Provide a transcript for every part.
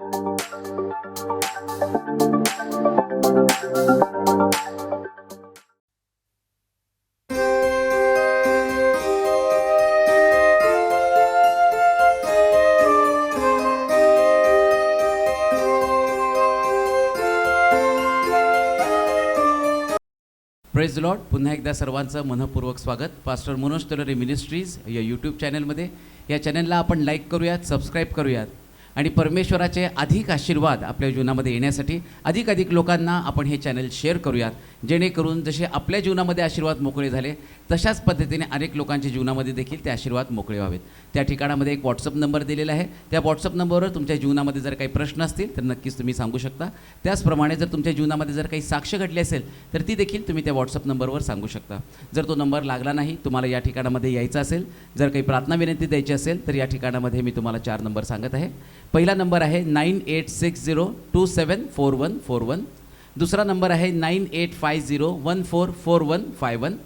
Praise the Lord. पुन्हा एकदा सर्वांचं मनःपूर्वक स्वागत पास्टर मनोज तलोरे मिनिस्ट्रीज या यूट्यूब चॅनलमध्ये. या चॅनलला आपण लाईक करूयात, सबस्क्राईब करूयात आणि परमेश्वराचे अधिक आशीर्वाद आपल्या जीवनामध्ये येण्यासाठी अधिक लोकांना आपण हे चॅनल शेअर करूयात, जेणेकरून जसे आपल्या जीवनामध्ये आशीर्वाद मोकळे झाले तशाच पद्धतीने अनेक लोकांच्या जीवनामध्ये देखील ते आशीर्वाद मोकळे व्हावेत. त्या ठिकाणामध्ये एक व्हॉट्सअप नंबर दिलेला आहे. त्या व्हॉट्सअप नंबरवर तुमच्या जीवनामध्ये जर काही प्रश्न असतील तर नक्कीच तुम्ही सांगू शकता. त्याचप्रमाणे जर तुमच्या जीवनामध्ये जर काही साक्ष घडली असेल तर ती देखील तुम्ही त्या व्हॉट्सअप नंबरवर सांगू शकता. जर तो नंबर लागला नाही, तुम्हाला या ठिकाणामध्ये यायचं असेल, जर काही प्रार्थना विनंती द्यायची असेल तर या ठिकाणामध्ये मी तुम्हाला 4 नंबर सांगत आहे. पहिला नंबर आहे 9860274141. दुसरा नंबर आहे 9850144151.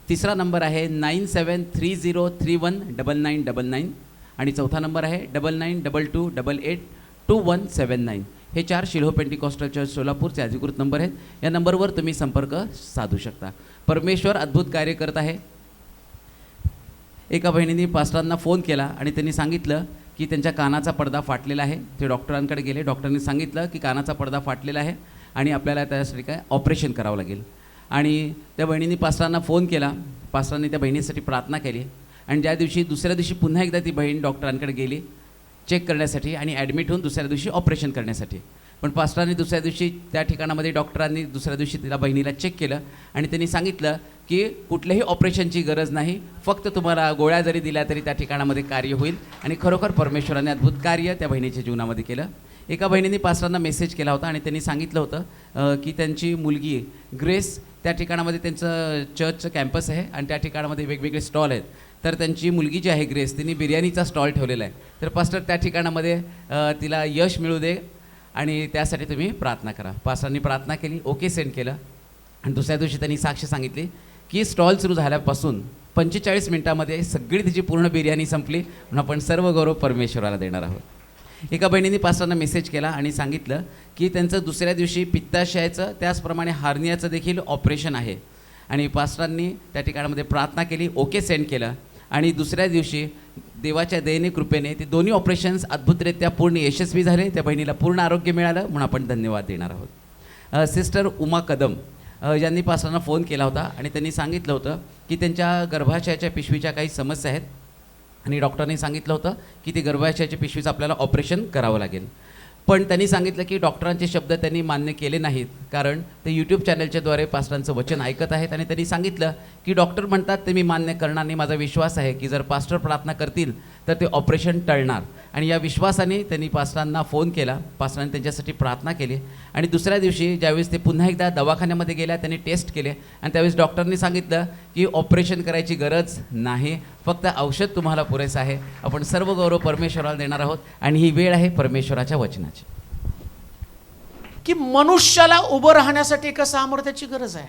तिसरा नंबर आहे 9730319999 आणि चौथा नंबर आहे 9922882179. हे 4 शिल्हो पेंटिकॉस्टल चर्च सोलापूरचे अधिकृत नंबर आहेत. या नंबरवर तुम्ही संपर्क साधू शकता. परमेश्वर अद्भुत कार्य करत आहे. एका बहिणीने पास्टरांना फोन केला आणि त्यांनी सांगितलं की त्यांच्या कानाचा पडदा फाटलेला आहे. ते डॉक्टरांकडे गेले. डॉक्टरांनी सांगितलं की कानाचा पडदा फाटलेला आहे आणि आपल्याला त्यासाठी काय ऑपरेशन करावं लागेल. आणि त्या बहिणीने पास्टरांना फोन केला. पास्टरांनी त्या बहिणीसाठी प्रार्थना केली आणि दुसऱ्या दिवशी पुन्हा एकदा ती बहीण डॉक्टरांकडे गेली चेक करण्यासाठी आणि ॲडमिट होऊन दुसऱ्या दिवशी ऑपरेशन करण्यासाठी. पण पास्टरांनी दुसऱ्या दिवशी त्या ठिकाणामध्ये डॉक्टरांनी दुसऱ्या दिवशी तिला बहिणीला चेक केलं आणि त्यांनी सांगितलं की कुठल्याही ऑपरेशनची गरज नाही, फक्त तुम्हाला गोळ्या जरी दिल्या तरी त्या ठिकाणामध्ये कार्य होईल. आणि खरोखर परमेश्वराने अद्भुत कार्य त्या बहिणीच्या जीवनामध्ये केलं. एका बहिणीने पास्टरांना मेसेज केला होता आणि त्यांनी सांगितलं होतं की त्यांची मुलगी ग्रेस, त्या ठिकाणामध्ये त्यांचं चर्चचं कॅम्पस आहे आणि त्या ठिकाणामध्ये वेगवेगळे स्टॉल आहेत. तर त्यांची मुलगी जी आहे ग्रेस, तिने बिर्याणीचा स्टॉल ठेवलेला आहे. तर पास्टर त्या ठिकाणामध्ये तिला यश मिळू दे आणि त्यासाठी तुम्ही प्रार्थना करा. पास्टरांनी प्रार्थना केली, ओके सेंड केलं आणि दुसऱ्या दिवशी त्यांनी साक्ष सांगितली की स्टॉल सुरू झाल्यापासून 45 मिनिटामध्ये सगळी तिची पूर्ण बिर्याणी संपली म्हणून आपण सर्व गौरव परमेश्वराला देणार आहोत. एका बहिणीने पास्टरांना मेसेज केला आणि सांगितलं की त्यांचं दुसऱ्या दिवशी पित्ताशयाचं त्याचप्रमाणे हार्नियाचं देखील ऑपरेशन आहे आणि पास्टरांनी त्या ठिकाणामध्ये प्रार्थना केली, ओके सेंड केलं आणि दुसऱ्या दिवशी देवाच्या दयेने कृपेने ते दोन्ही ऑपरेशन्स अद्भुतरित्या पूर्ण यशस्वी झाले. त्या बहिणीला पूर्ण आरोग्य मिळालं म्हणून आपण धन्यवाद देणार आहोत. सिस्टर उमा कदम यांनी पास्टरांना फोन केला होता आणि त्यांनी सांगितलं होतं की त्यांच्या गर्भाशयाच्या पिशवीच्या काही समस्या आहेत आणि डॉक्टरने सांगितलं होतं की ते गर्भाशयाच्या पिशवीचं आपल्याला ऑपरेशन करावं लागेल. पण त्यांनी सांगितलं की डॉक्टरांचे शब्द त्यांनी मान्य केले नाहीत, कारण ते यूट्यूब चॅनलच्याद्वारे पास्टरांचं वचन ऐकत आहेत आणि त्यांनी सांगितलं की डॉक्टर म्हणतात ते मी मान्य करणार नाही. माझा विश्वास आहे की जर पास्टर प्रार्थना करतील तर ते ऑपरेशन टळणार. आणि या विश्वासाने त्यांनी पास्टरांना फोन केला. पास्टरांनी त्यांच्यासाठी प्रार्थना केली आणि दुसऱ्या दिवशी ज्यावेळेस ते पुन्हा एकदा दवाखान्यामध्ये गेल्या, त्यांनी टेस्ट केले आणि त्यावेळेस डॉक्टरनी सांगितलं की ऑपरेशन करायची गरज नाही, फक्त औषध तुम्हाला पुरेसं आहे. आपण सर्व गौरव परमेश्वराला देणार आहोत आणि ही वेळ आहे परमेश्वराच्या वचनाची. की मनुष्याला उभं राहण्यासाठी एका सामर्थ्याची गरज आहे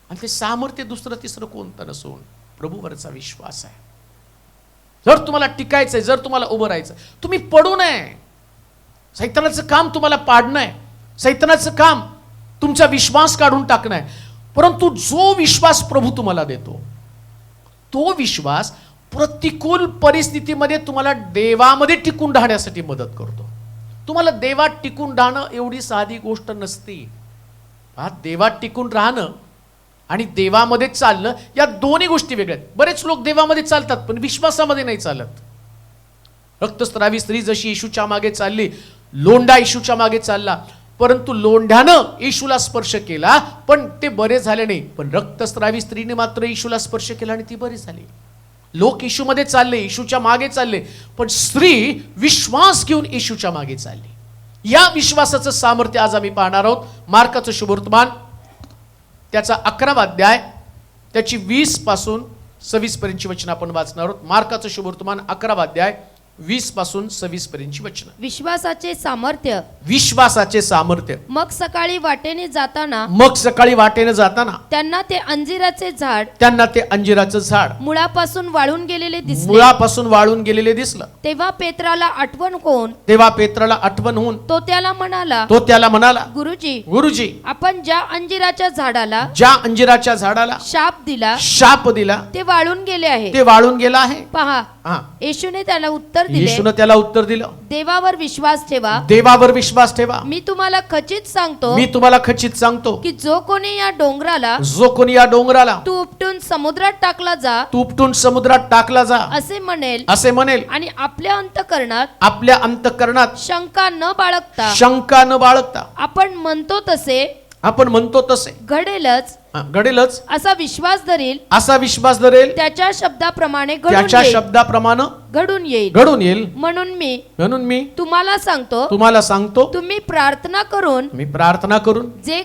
आणि ते सामर्थ्य दुसरं तिसरं कोणतं नसून प्रभूवरचा विश्वास आहे. जर तुम्हाला टिकायचंय, जर तुम्हाला उभं राहायचं, तुम्ही पडू नये. सैतानाचं काम तुम्हाला पाडणं आहे, सैतानाचं काम तुमचा विश्वास काढून टाकणं आहे. परंतु जो विश्वास प्रभू तुम्हाला देतो तो विश्वास प्रतिकूल परिस्थितीमध्ये तुम्हाला देवामध्ये टिकून राहण्यासाठी मदत करतो. तुम्हाला देवात टिकून राहणं एवढी साधी गोष्ट नसती. देवात टिकून राहणं आणि देवामध्ये चालणं या दोन्ही गोष्टी वेगळ्या आहेत. बरेच लोक देवामध्ये चालतात पण विश्वासामध्ये नाही चालत. रक्तस्रावी स्त्री जशी येशूच्या मागे चालली, लोंढा येशूच्या मागे चालला, परंतु लोंढ्यानं येशूला स्पर्श केला पण ते बरे झाले नाही. पण रक्तस्रावी स्त्रीने मात्र येशूला स्पर्श केला आणि ती बरी झाली. लोक येशूमध्ये चालले, येशूच्या मागे चालले, पण स्त्री विश्वास घेऊन येशूच्या मागे चालली. या विश्वासाचं सामर्थ्य आज आम्ही पाहणार आहोत. मार्काचं शुभवर्तमान त्याचा 11वा अध्याय त्याची 20 पासून 26 पर्यंतची वचन आपण वाचणार आहोत. मार्काचं शुभवर्तमान 11वा अध्याय 20 पासून 26 पर्यंतची वचनं. विश्वासाचे सामर्थ्य. विश्वासाचे सामर्थ्य. मग सकाळी वाटेने जाताना मग सकाळी वाटेने जाताना त्यांना ते अंजिराचे झाड मुळापासून वाळून गेलेले दिसले. मुळापासून वाळून गेलेले दिसलं. तेव्हा पेत्राला आठवण होऊन तो त्याला म्हणाला, गुरुजी, आपण ज्या अंजिराच्या झाडाला शाप दिला ते वाळून गेले आहे. पहा, येशूने त्याला उत्तर दिलं, देवावर विश्वास ठेवा. मी तुम्हाला खचित सांगतो की जो कोणी या डोंगराला तू उपटून समुद्रात टाकला जा असे म्हणेल आणि आपल्या अंतःकरणात शंका न बाळगता आपण म्हणतो तसे घडेलच असा विश्वास धरेल त्याच्या शब्दाप्रमाणे घडून येईल. म्हणून मी तुम्हाला सांगतो तुम्ही प्रार्थना करून जे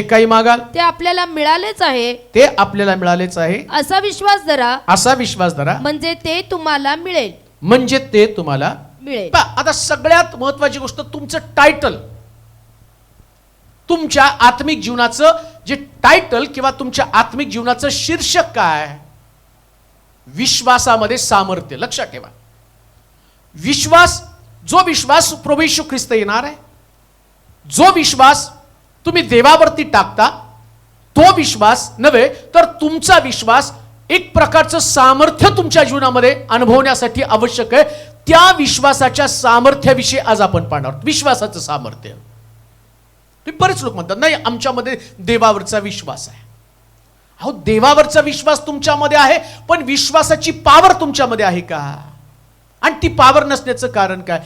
काही मागाल ते आपल्याला मिळालेच आहे असा विश्वास धरा म्हणजे ते तुम्हाला मिळेल. आता सगळ्यात महत्वाची गोष्ट, तुमचं टायटल, तुमच्या आत्मिक जीवनाचं जे टायटल किंवा तुमच्या आत्मिक जीवनाचं शीर्षक काय? विश्वासामध्ये सामर्थ्य. लक्षात ठेवा, जो विश्वास प्रभू येशू ख्रिस्त येणार आहे, जो विश्वास तुम्ही देवावरती टाकता, तो विश्वास नव्हे तर तुमचा विश्वास एक प्रकारचं सामर्थ्य तुमच्या जीवनामध्ये अनुभवण्यासाठी आवश्यक आहे. त्या विश्वासाच्या सामर्थ्याविषयी आज आपण पाहणार आहोत. विश्वासाचं सामर्थ्य. बरेच लोक म्हणतात, नाही आमच्यामध्ये देवावरचा विश्वास आहे. अहो, देवावरचा विश्वास तुमच्यामध्ये आहे, पण विश्वासाची पावर तुमच्यामध्ये आहे का? आणि ती पावर नसण्याचं कारण काय?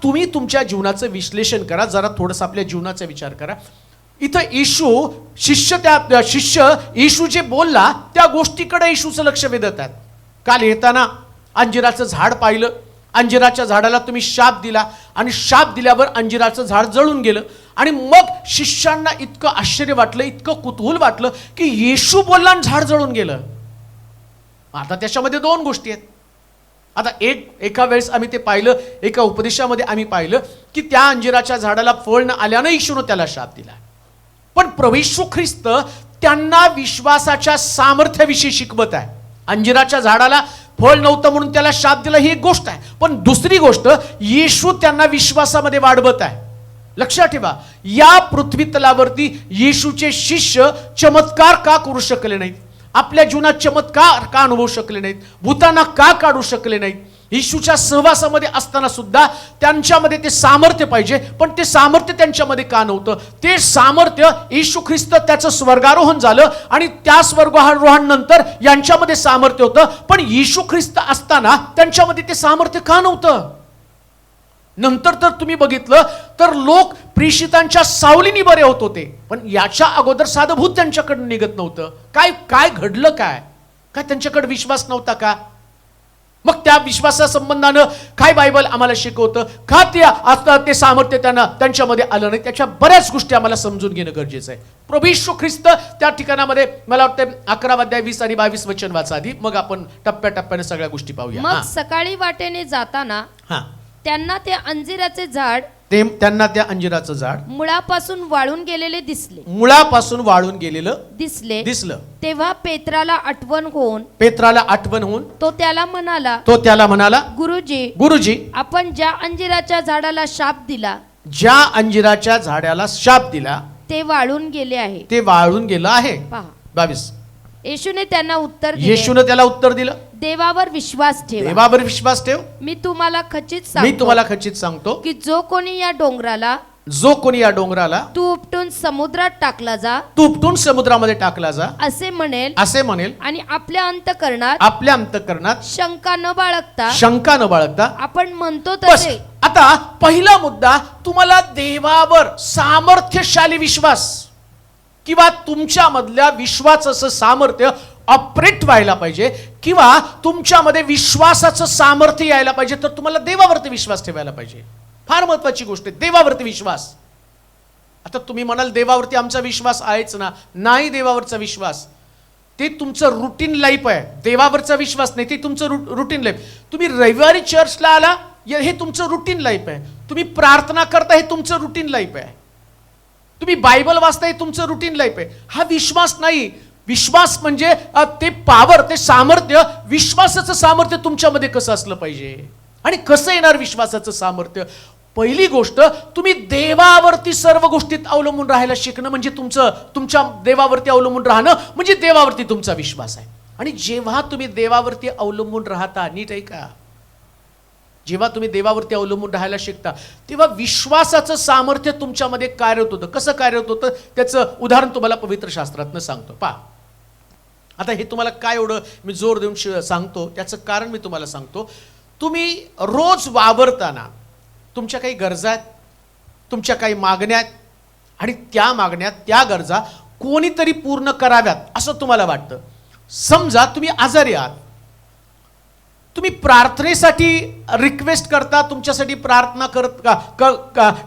तुम्ही तुमच्या जीवनाचं विश्लेषण करा, जरा थोडंसं आपल्या जीवनाचा विचार करा. इथं शिष्य येशू जे बोलला त्या गोष्टीकडे येशूचं लक्ष वेधत आहेत. काल येताना अंजिराचं झाड पाहिलं, अंजिराच्या झाडाला तुम्ही शाप दिला आणि शाप दिल्यावर अंजिराचं झाड जळून गेलं. आणि मग शिष्यांना इतकं आश्चर्य वाटलं, इतकं कुतूहल वाटलं की येशू बोलला आणि झाड जळून गेलं. आता त्याच्यामध्ये दोन गोष्टी आहेत. आता एका वेळेस आम्ही ते पाहिलं, एका उपदेशामध्ये आम्ही पाहिलं की त्या अंजिराच्या झाडाला फळ न आल्यानं येशूनं त्याला शाप दिला. पण प्रभू येशू ख्रिस्त त्यांना विश्वासाच्या सामर्थ्याविषयी शिकवत आहे. अंजिराच्या झाडाला फळ नव्हतं म्हणून त्याला शाप दिला ही एक गोष्ट आहे, पण दुसरी गोष्ट, येशू त्यांना विश्वासामध्ये वाढवत आहे. लक्षात ठेवा, या पृथ्वी तलावरती येशूचे शिष्य चमत्कार का करू शकले नाहीत? आपल्या जीवनात चमत्कार का अनुभवू शकले नाहीत? भूतांना का काढू शकले नाहीत? येशूच्या सहवासामध्ये असताना सुद्धा त्यांच्यामध्ये ते सामर्थ्य पाहिजे, पण ते सामर्थ्य त्यांच्यामध्ये का नव्हतं? ते सामर्थ्य येशू ख्रिस्त त्याचं स्वर्गारोहण झालं आणि त्या स्वर्गारोहण नंतर यांच्यामध्ये सामर्थ्य होतं, पण येशू ख्रिस्त असताना त्यांच्यामध्ये ते सामर्थ्य का नव्हतं? नंतर तर तुम्ही बघितलं तर लोक प्रेषितांच्या सावलीने बरे होत होते, पण याच्या अगोदर साधं भूत त्यांच्याकडे निघत नव्हतं. काय घडलं? काय त्यांच्याकडे विश्वास नव्हता का? मग त्या विश्वासासंबंधानं काय बायबल आम्हाला शिकवतं? का ते सामर्थ्य त्यांच्यामध्ये आलं नाही? त्याच्या बऱ्याच गोष्टी आम्हाला समजून घेणं गरजेचं आहे. प्रभू येशू ख्रिस्त त्या ठिकाणामध्ये, मला वाटतं 11 अध्याय 20 आणि 22 वचन वाचा आधी, मग आपण टप्प्याटप्प्याने सगळ्या गोष्टी पाहूया. मग सकाळी वाटेने जाताना त्यांना ते अंजिराचं झाड मुळापासून वाळून गेलेले दिसलं. तेव्हा पेत्राला आठवण होऊन तो त्याला म्हणाला, गुरुजी, आपण ज्या अंजिराच्या झाडाला शाप दिला ते वाळून गेलं आहे. पहा, 22. येशूने त्याला उत्तर दिलं, देवावर विश्वास ठेव. मी तुम्हाला खचित सांगतो की जो कोणी या डोंगराला तू उपटून समुद्रामध्ये टाकला जा असे म्हणेल आणि आपल्या अंतःकरणात शंका न बाळगता आपण म्हणतो तसे. आता पहिला मुद्दा, तुम्हाला देवावर सामर्थ्यशाली विश्वास किंवा तुमच्यामधल्या विश्वासाचं सामर्थ्य ऑपरेट व्हायला पाहिजे, किंवा तुमच्यामध्ये विश्वासाचं सामर्थ्य यायला पाहिजे, तर तुम्हाला देवावरती विश्वास ठेवायला पाहिजे. फार महत्वाची गोष्ट आहे, देवावरती विश्वास. आता तुम्ही म्हणाल देवावरती आमचा विश्वास आहेच ना. नाही देवावरचा विश्वास. ते तुमचं रुटीन लाईफ आहे. देवावरचा विश्वास नाही, ते तुमचं रुटीन लाईफ. तुम्ही रविवारी चर्चला आला, हे तुमचं रुटीन लाईफ आहे. तुम्ही प्रार्थना करता, हे तुमचं रुटीन लाईफ आहे. तुम्ही बायबल वाचता, हे तुमचं रुटीन लाईफ आहे. हा विश्वास नाही. विश्वास म्हणजे ते पॉवर, ते सामर्थ्य, विश्वासाचं सामर्थ्य तुमच्यामध्ये कसं असलं पाहिजे. आणि कसं येणार विश्वासाचं सामर्थ्य? पहिली गोष्ट, तुम्ही देवावरती सर्व गोष्टीत अवलंबून राहायला शिकणं म्हणजे तुमच्या देवावरती अवलंबून राहणं म्हणजे देवावरती तुमचा विश्वास आहे. आणि जेव्हा तुम्ही देवावरती अवलंबून राहता, नीट ऐका, जेव्हा तुम्ही देवावरती अवलंबून राहायला शिकता, तेव्हा विश्वासाचं सामर्थ्य तुमच्यामध्ये कार्यरत होतं. कसं कार्यरत होतं त्याचं उदाहरण तुम्हाला पवित्र शास्त्रातनं सांगतो. पहा, आता हे तुम्हाला काय एवढं मी जोर देऊन सांगतो, त्याचं कारण मी तुम्हाला सांगतो. तुम्ही रोज वावरताना तुमच्या काही गरजा आहेत, तुमच्या काही मागण्या आहेत, आणि त्या मागण्या, त्या गरजा कोणीतरी पूर्ण कराव्यात असं तुम्हाला वाटतं. समजा तुम्ही आजारी आहात, तुम्ही प्रार्थनेसाठी रिक्वेस्ट करता, तुमच्यासाठी प्रार्थना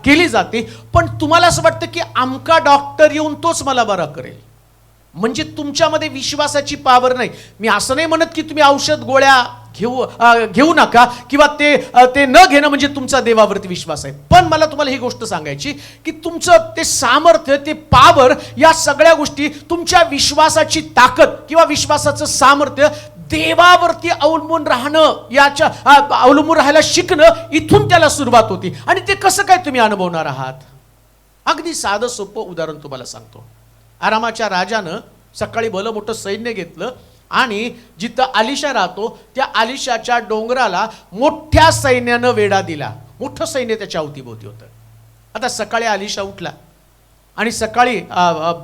केली जाते, पण तुम्हाला असं वाटतं की आमका डॉक्टर येऊन तोच मला बरा करेल. म्हणजे तुमच्यामध्ये विश्वासाची पॉवर नाही. मी असं नाही म्हणत की तुम्ही औषध गोळ्या घेऊ नका किंवा ते न घेणं म्हणजे तुमचा देवावरती विश्वास आहे. पण मला तुम्हाला ही गोष्ट सांगायची की तुमचं ते सामर्थ्य, ते पॉवर, या सगळ्या गोष्टी, तुमच्या विश्वासाची ताकद किंवा विश्वासाचं सामर्थ्य देवावरती अवलंबून राहणं, अवलंबून राहायला शिकणं, इथून त्याला सुरुवात होती. आणि ते कसं काय तुम्ही अनुभवणार आहात? अगदी साधं सोपं उदाहरण तुम्हाला सांगतो. आरामाच्या राजानं सकाळी भलं मोठं सैन्य घेतलं आणि जिथं आलिशा राहतो त्या आलिशाच्या डोंगराला मोठ्या सैन्यानं वेढा दिला. मोठं सैन्य त्याच्या अवतीभोवती होतं. आता सकाळी आलिशा उठला आणि सकाळी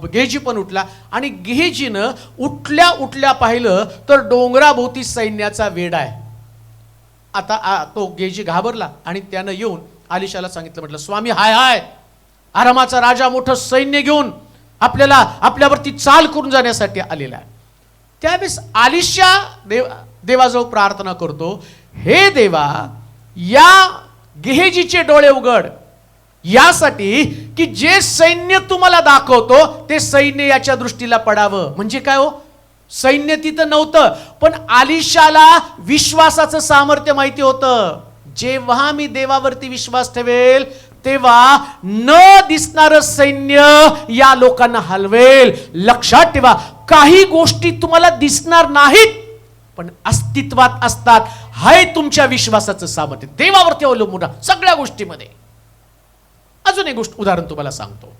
गेहजी पण उठला, आणि गेहजीनं उठल्या पाहिलं तर डोंगराभोवती सैन्याचा वेढा आहे. आता तो गेहजी घाबरला आणि त्यानं येऊन आलिशाला सांगितलं, म्हटलं, स्वामी, हाय, आरामाचा राजा मोठं सैन्य घेऊन आपल्यावरती चाल करून जाण्यासाठी आलेला आहे. त्यावेळेस आलिशा देवाजवळ प्रार्थना करतो, हे देवा, या गेहजीचे डोळे उघड, यासाठी की जे सैन्य तुम्हाला दाखवतो ते सैन्य याच्या दृष्टीला पडावं. म्हणजे काय हो, सैन्य तिथं नव्हतं, पण आलिशाला विश्वासाचं सामर्थ्य माहिती होतं. जेव्हा मी देवावरती विश्वास ठेवेल तेव्हा न दिसणारं सैन्य या लोकांना हलवेल. लक्षात ठेवा, काही गोष्टी तुम्हाला दिसणार नाहीत पण अस्तित्वात असतात. हाय तुमच्या विश्वासाचं सामर्थ्य. देवावरती अवलंबून राहा सगळ्या गोष्टीमध्ये. अजून एक गोष्ट उदाहरण तुम्हाला सांगतो.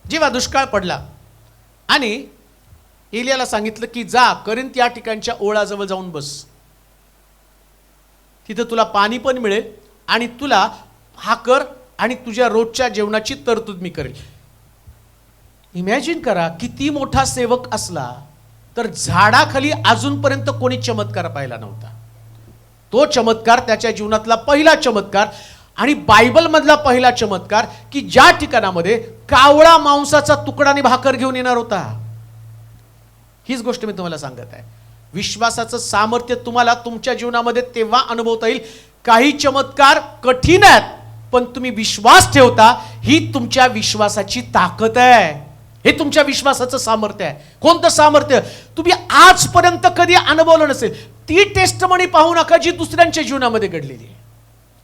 जेव्हा दुष्काळ पडला आणि एलियाला सांगितलं की जा करिंथ या ठिकाणच्या ओळाजवळ जाऊन बस, तिथं तुला पाणी पण मिळेल आणि तुला हाकर आणि तुझ्या रोजच्या जेवणाची तरतूद मी करेल. इमॅजिन करा, किती मोठा सेवक असला तर झाडाखाली अजूनपर्यंत कोणी चमत्कार पाहिला नव्हता. तो चमत्कार त्याच्या जीवनातला पहिला चमत्कार आणि बायबल मधला पहिला चमत्कार की ज्या ठिकाणामध्ये कावळा मांसाचा तुकडा आणि भाकर घेऊन येणार होता. हीच गोष्ट मी तुम्हाला सांगत आहे. विश्वासाचं सामर्थ्य तुम्हाला तुमच्या जीवनामध्ये तेव्हा अनुभवता येईल. काही चमत्कार कठीण आहेत पण तुम्ही विश्वास ठेवता, ही तुमच्या विश्वासाची ताकद आहे. हे तुमच्या विश्वासाचं सामर्थ्य आहे. कोणतं सामर्थ्य तुम्ही आजपर्यंत कधी अनुभवलं नसेल. ती टेस्टमनी पाहू नका जी दुसऱ्यांच्या जीवनामध्ये घडलेली आहे.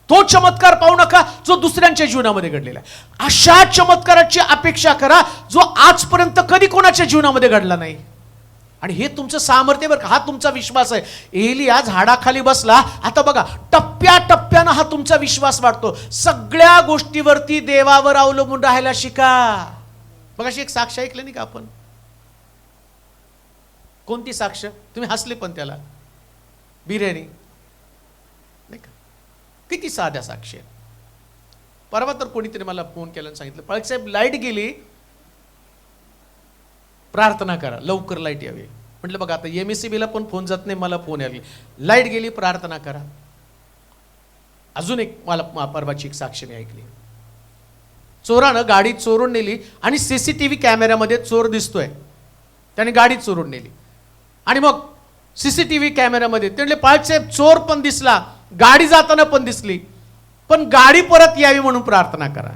तो चमत्कार पाहू नका जो दुसऱ्यांच्या जीवनामध्ये घडलेला आहे. अशा चमत्काराची अपेक्षा करा जो आजपर्यंत कधी कोणाच्या जीवनामध्ये घडला नाही. आणि हे तुमचं सामर्थ्य बरं का, हा तुमचा विश्वास आहे. एलिया झाडाखाली बसला. आता बघा, टप्प्याटप्प्यानं हा तुमचा विश्वास वाढतो. सगळ्या गोष्टीवरती देवावर अवलंबून राहायला शिका. बघा, अशी एक साक्ष ऐकलं नाही का आपण? कोणती साक्ष? तुम्ही हसले पण त्याला. बिर्याणी नाही का? किती साध्या साक्ष आहेत. परवा तर कोणीतरी मला फोन केला आणि सांगितलं, पाळक साहेब लाईट गेली, प्रार्थना करा लवकर लाईट यावी. म्हटलं बघा, आता MSCBला पण फोन जात नाही, मला फोन यावी, लाईट गेली, प्रार्थना करा. अजून एक मला परवाची एक साक्ष मी ऐकली. चोरानं गाडी चोरून नेली आणि CCTV कॅमेऱ्यामध्ये चोर दिसतोय, त्याने गाडी चोरून नेली आणि मग CCTV कॅमेऱ्यामध्ये ते म्हणले, पाळक साहेब चोर पण दिसला, गाडी जाताना पण दिसली, पण गाडी परत यावी म्हणून प्रार्थना करा.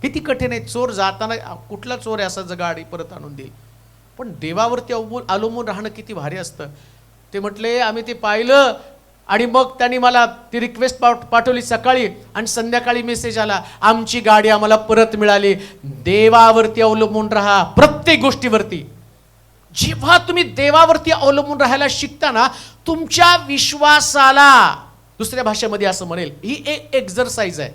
किती कठीण आहे. चोर जाताना कुठला चोर आहे असा गाडी परत आणून देईल. पण देवावरती अवलंबून राहणं किती भारी असतं. ते म्हटले आम्ही ते पाहिलं आणि मग त्यांनी मला ती रिक्वेस्ट पाठवली सकाळी आणि संध्याकाळी मेसेज आला, आमची गाडी आम्हाला परत मिळाली. देवावरती अवलंबून राहा प्रत्येक गोष्टीवरती. जेव्हा तुम्ही देवावरती अवलंबून राहायला शिकता ना, तुमच्या विश्वासाला, दुसऱ्या भाषेमध्ये असं म्हणेल, ही एक एक्झरसाइज आहे.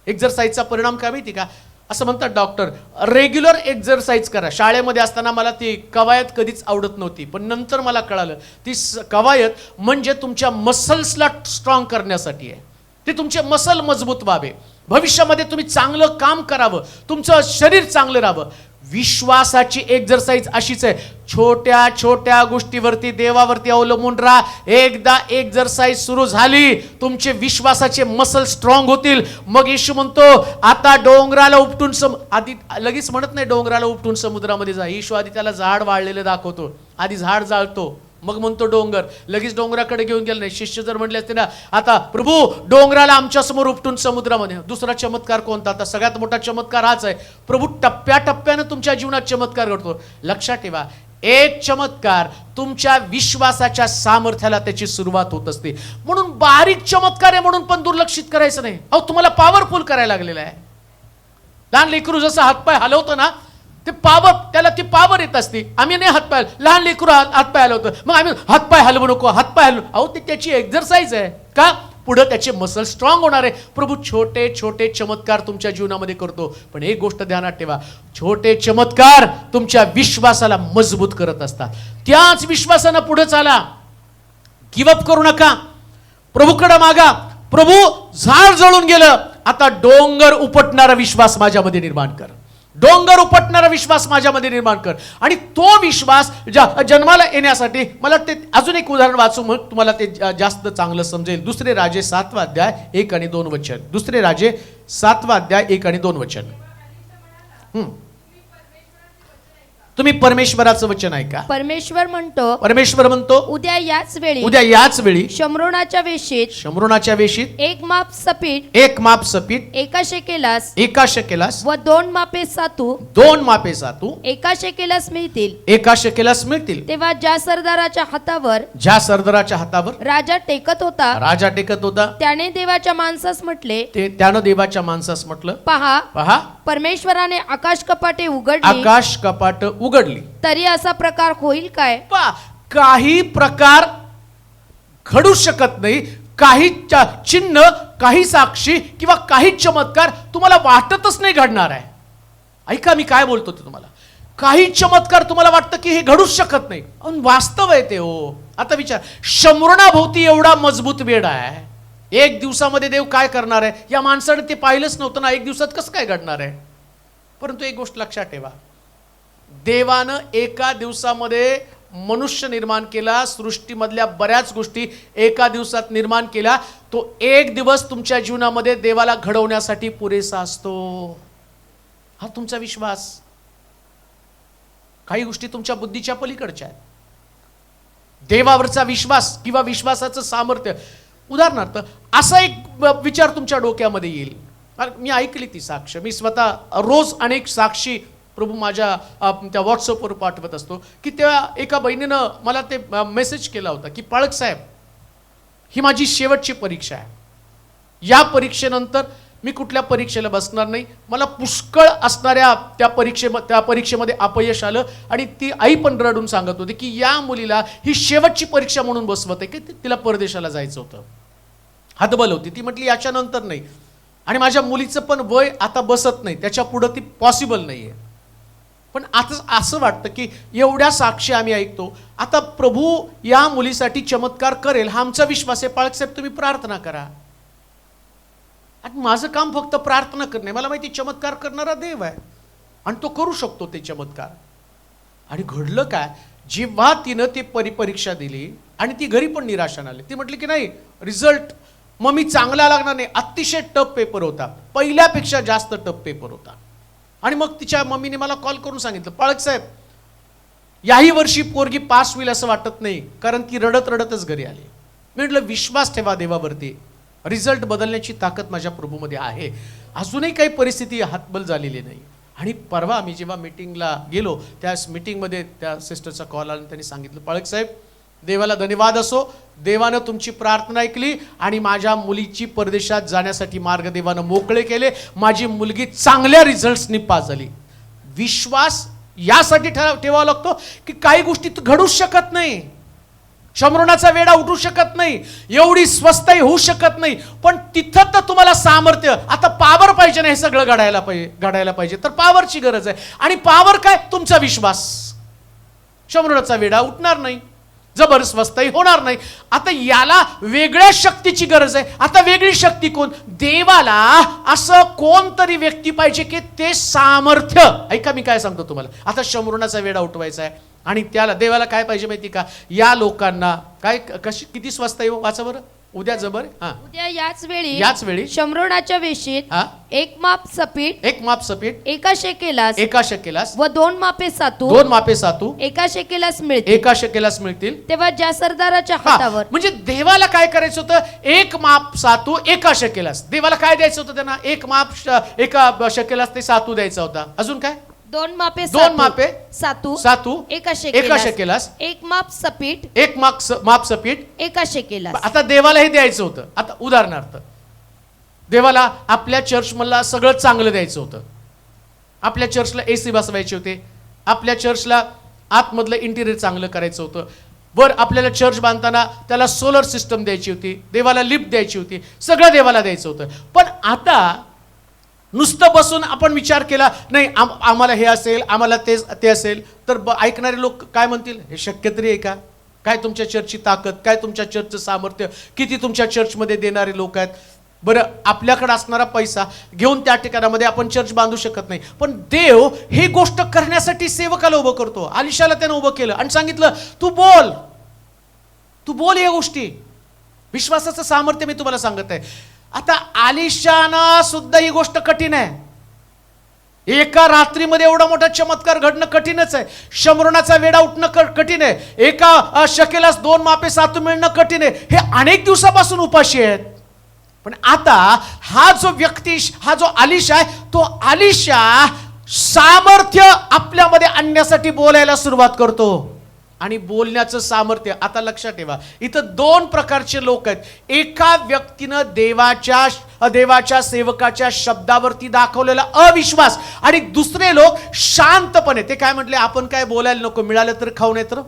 एक्झरसाइजचा परिणाम काय माहिती का? असं म्हणतात डॉक्टर, रेग्युलर एक्झरसाइज करा. शाळेमध्ये असताना मला ती कवायत कधीच आवडत नव्हती, पण नंतर मला कळालं ती कवायत म्हणजे तुमच्या मसल्सला स्ट्रॉंग करण्यासाठी आहे. ते तुमचे मसल मजबूत व्हावे, भविष्यामध्ये तुम्ही चांगलं काम करावं, तुमचं शरीर चांगलं राहावं. विश्वासाची एक्झरसाइज अशीच आहे. छोट्या छोट्या गोष्टीवरती देवावरती अवलंबून राहा. एकदा एक्झरसाइज सुरू झाली, तुमचे विश्वासाचे मसल स्ट्रॉंग होतील. मग येशू म्हणतो आता डोंगराला उपटून आधी लगेच म्हणत नाही डोंगराला उपटून समुद्रामध्ये जा. येशू आधी त्याला झाड वाळलेलं दाखवतो, आधी झाड जाळतो, मग म्हणतो डोंगर. लगेच डोंगराकडे घेऊन गेलं नाही. शिष्य जर म्हणले असते ना आता प्रभू डोंगराला आमच्या समोर उपटून समुद्रामध्ये, दुसरा चमत्कार कोणता? आता सगळ्यात मोठा चमत्कार हाच आहे. प्रभू टप्प्याटप्प्यानं तुमच्या जीवनात चमत्कार घडतो. लक्षात ठेवा, एक चमत्कार तुमच्या विश्वासाच्या सामर्थ्याला त्याची सुरुवात होत असते. म्हणून बारीक चमत्कार आहे म्हणून पण दुर्लक्षित करायचं नाही. अहो तुम्हाला पॉवरफुल करायला लागलेलं आहे. लहान लेकरू जसं हातपाय हलवतं ना, ते पावर, त्याला ती पावर येत असते. आम्ही नाही हातपाय, लहान लेकरू हातपाय हलवतं, मग आम्ही हातपाय हलवू नको, हातपाय हलवू. अहो ते त्याची एक्झरसाइज आहे. का? पुढे त्याचे मसल स्ट्रॉंग होणार आहे. प्रभू छोटे छोटे चमत्कार तुमच्या जीवनामध्ये करतो. पण एक गोष्ट ध्यानात ठेवा, छोटे चमत्कार तुमच्या विश्वासाला मजबूत करत असतात. त्याच विश्वासानं पुढे चाला, गिवअप करू नका, प्रभूकडे मागा. प्रभू झाड जळून गेलं, आता डोंगर उपटणारा विश्वास माझ्यामध्ये निर्माण कर. डोंगर उपटणारा विश्वास माझ्यामध्ये निर्माण कर. आणि तो विश्वास जन्माला येण्यासाठी मला ते अजून एक उदाहरण वाचू, मग तुम्हाला ते जास्त चांगलं समजेल. दुसरे राजे 7वा अध्याय 1 आणि 2 वचन. दुसरे राजे 7वा अध्याय 1 आणि 2 वचन. तुम्ही परमेश्वराचं वचन ऐका. परमेश्वर म्हणतो उद्या याच वेळी शम्रोनाच्या वेशीत एक माप सपीठ एका शेकेलास व 2 मापे सातू एका शेकेलास मिळतील. तेव्हा ज्या सरदाराच्या हातावर राजा टेकत होता त्याने देवाच्या माणसास म्हटले, पहा परमेश्वराने आकाश कपाटे उघडली तरी असा प्रकार होईल काय? काही प्रकार घडू शकत नाही. काही चिन्ह, काही साक्षी किंवा काही चमत्कार तुम्हाला वाटतच नाही घडणार आहे. ऐका मी काय बोलतो ते तुम्हाला. काही चमत्कार तुम्हाला वाटतं की हे घडूच शकत नाही, पण वास्तव आहे ते. हो आता विचार, शम्रोनाभोवती एवढा मजबूत वेढा आहे, एक दिवसामध्ये देव काय करणार आहे? या माणसाने ते पाहिलंच नव्हतं ना, एक दिवसात कसं काय घडणार आहे? परंतु एक गोष्ट लक्षात ठेवा, देवानं एका दिवसामध्ये मनुष्य निर्माण केला, सृष्टीमधल्या बऱ्याच गोष्टी एका दिवसात निर्माण केल्या. तो एक दिवस तुमच्या जीवनामध्ये देवाला घडवण्यासाठी पुरेसा असतो. हा तुमचा विश्वास. काही गोष्टी तुमच्या बुद्धीच्या पलीकडच्या आहेत. देवावरचा विश्वास किंवा विश्वासाचं सामर्थ्य. उदाहरणार्थ असा एक विचार तुमच्या डोक्यामध्ये येईल. मी ऐकली ती साक्ष, मी स्वतः रोज अनेक साक्षी प्रभू माझ्या त्या व्हॉट्सअपवर पाठवत असतो, की त्या एका बहिणीनं मला ते मेसेज केला होता की पाळक साहेब, ही माझी शेवटची परीक्षा आहे. या परीक्षेनंतर मी कुठल्या परीक्षेला बसणार नाही. मला पुष्कळ असणाऱ्या त्या परीक्षेमध्ये अपयश आलं आणि ती आई पण रडून सांगत होती की या मुलीला ही शेवटची परीक्षा म्हणून बसवत आहे, की तिला परदेशाला जायचं होतं. हतबल होती ती. म्हटली याच्यानंतर नाही. आणि माझ्या मुलीचं पण वय आता बसत नाही, त्याच्या पुढं ती पॉसिबल नाही आहे. पण आता असं वाटतं की एवढ्या साक्षी आम्ही ऐकतो, आता प्रभू या मुलीसाठी चमत्कार करेल हा आमचा विश्वास आहे. पाळकसाहेब तुम्ही प्रार्थना करा. आणि माझं काम फक्त प्रार्थना करणे. मला माहिती चमत्कार करणारा देव आहे आणि तो करू शकतो ते चमत्कार. आणि घडलं काय, जेव्हा तिनं ती परीक्षा दिली आणि ती घरी पण निराशान आली. ती म्हटली की नाही रिझल्ट मग मी चांगला लागणार नाही. अतिशय टफ पेपर होता, पहिल्यापेक्षा जास्त टफ पेपर होता. आणि मग तिच्या मम्मीने मला कॉल करून सांगितलं, पाळक साहेब याही वर्षी पोरगी पास होईल असं वाटत नाही, कारण ती रडत रडतच घरी आली. मी म्हटलं विश्वास ठेवा देवावरती, रिझल्ट बदलण्याची ताकद माझ्या प्रभूमध्ये आहे. अजूनही काही परिस्थिती हातबल झालेली नाही. आणि परवा आम्ही जेव्हा मीटिंगला गेलो त्या मीटिंगमध्ये त्या सिस्टरचा कॉल आला आणि त्यांनी सांगितलं, पाळक साहेब देवाला धन्यवाद असो, देवानं तुमची प्रार्थना ऐकली आणि माझ्या मुलीची परदेशात जाण्यासाठी मार्ग देवानं मोकळे केले. माझी मुलगी चांगल्या रिझल्ट्सनी पास झाली. विश्वास यासाठी ठेवावा लागतो की काही गोष्टी घडूच शकत नाही, शमरोनाचा वेडा उठू शकत नाही, एवढी स्वस्तही होऊ शकत नाही, पण तिथं तर तुम्हाला सामर्थ्य, आता पावर पाहिजे ना, हे सगळं घडायला पाहिजे. तर पावरची गरज आहे. आणि पावर काय? तुमचा विश्वास. शमरोनाचा वेडा उठणार नाही, जबरदस्तही होणार नाही. आता याला वेगळ्या शक्तीची गरज आहे. आता वेगळी शक्ती कोण? देवाला असं कोणतरी व्यक्ती पाहिजे की ते सामर्थ्य. ऐका मी काय सांगतो तुम्हाला. आता शमरोनाचा वेडा उठवायचा आहे आणि त्याला देवाला काय पाहिजे माहिती का? या लोकांना काय कशी किती स्वस्त आहे वाचा बरं. उद्या जबर उद्या याच वेळी शमरोनाच्या वेशीत एक माप सपीठ एका शेकेलास व 2 मापे सातू एका शेकेलास मिळतील. तेव्हा ज्या सरदाराच्या हातावर, म्हणजे देवाला काय करायचं होतं? 1 माप सातू एका शेकेलास. देवाला काय द्यायचं होतं त्यांना? 1 माप एका शेकेलास ते सातू द्यायचा होता. अजून काय? 2 मापे सातू एका शेकेलास 1 माप सपीठ एका शेकेलास. आता देवाला हे द्यायचं होतं. आता उदाहरणार्थ देवाला आपल्या चर्च मधला सगळं चांगलं द्यायचं होतं. आपल्या चर्चला AC बसवायचे होते, आपल्या चर्चला आतमधलं इंटिरियर चांगलं करायचं होतं, वर आपल्याला चर्च बांधताना त्याला सोलर सिस्टम द्यायची होती, देवाला लिफ्ट द्यायची होती, सगळं देवाला द्यायचं होतं. पण आता नुसतं बसून आपण विचार केला नाही आम्हाला हे असेल, आम्हाला ते असेल, तर ऐकणारे लोक काय म्हणतील? हे शक्य तरी आहे का? काय तुमच्या चर्चची ताकद, काय तुमच्या चर्चचं सामर्थ्य, किती तुमच्या चर्चमध्ये देणारे लोक आहेत. बरं, आपल्याकडे असणारा पैसा घेऊन त्या ठिकाणामध्ये आपण चर्च बांधू शकत नाही, पण देव ही गोष्ट करण्यासाठी सेवकाला उभं करतो. आलिशाला त्यानं उभं केलं आणि सांगितलं तू बोल या गोष्टी. विश्वासाचं सामर्थ्य मी तुम्हाला सांगत आहे. आता आलिशाना सुद्धा ही गोष्ट कठीण आहे. एका रात्रीमध्ये एवढा मोठा चमत्कार घडणं कठीणच आहे. शमरोनाचा वेडा उठणं कठीण आहे. एका शकेलास 2 मापे सातू मिळणं कठीण आहे. हे अनेक दिवसापासून उपाशी आहेत. पण आता हा जो आलिशा आहे, तो आलिशा सामर्थ्य आपल्यामध्ये आणण्यासाठी बोलायला सुरुवात करतो. आणि बोलण्याचं सामर्थ्य. आता लक्षात ठेवा, इथं 2 प्रकारचे लोक आहेत. एका व्यक्तीनं देवाच्या सेवकाच्या शब्दावरती दाखवलेला अविश्वास, आणि दुसरे लोक शांतपणे. ते काय म्हटले? आपण काय बोलायला नको, मिळालं तर खाऊन येतं.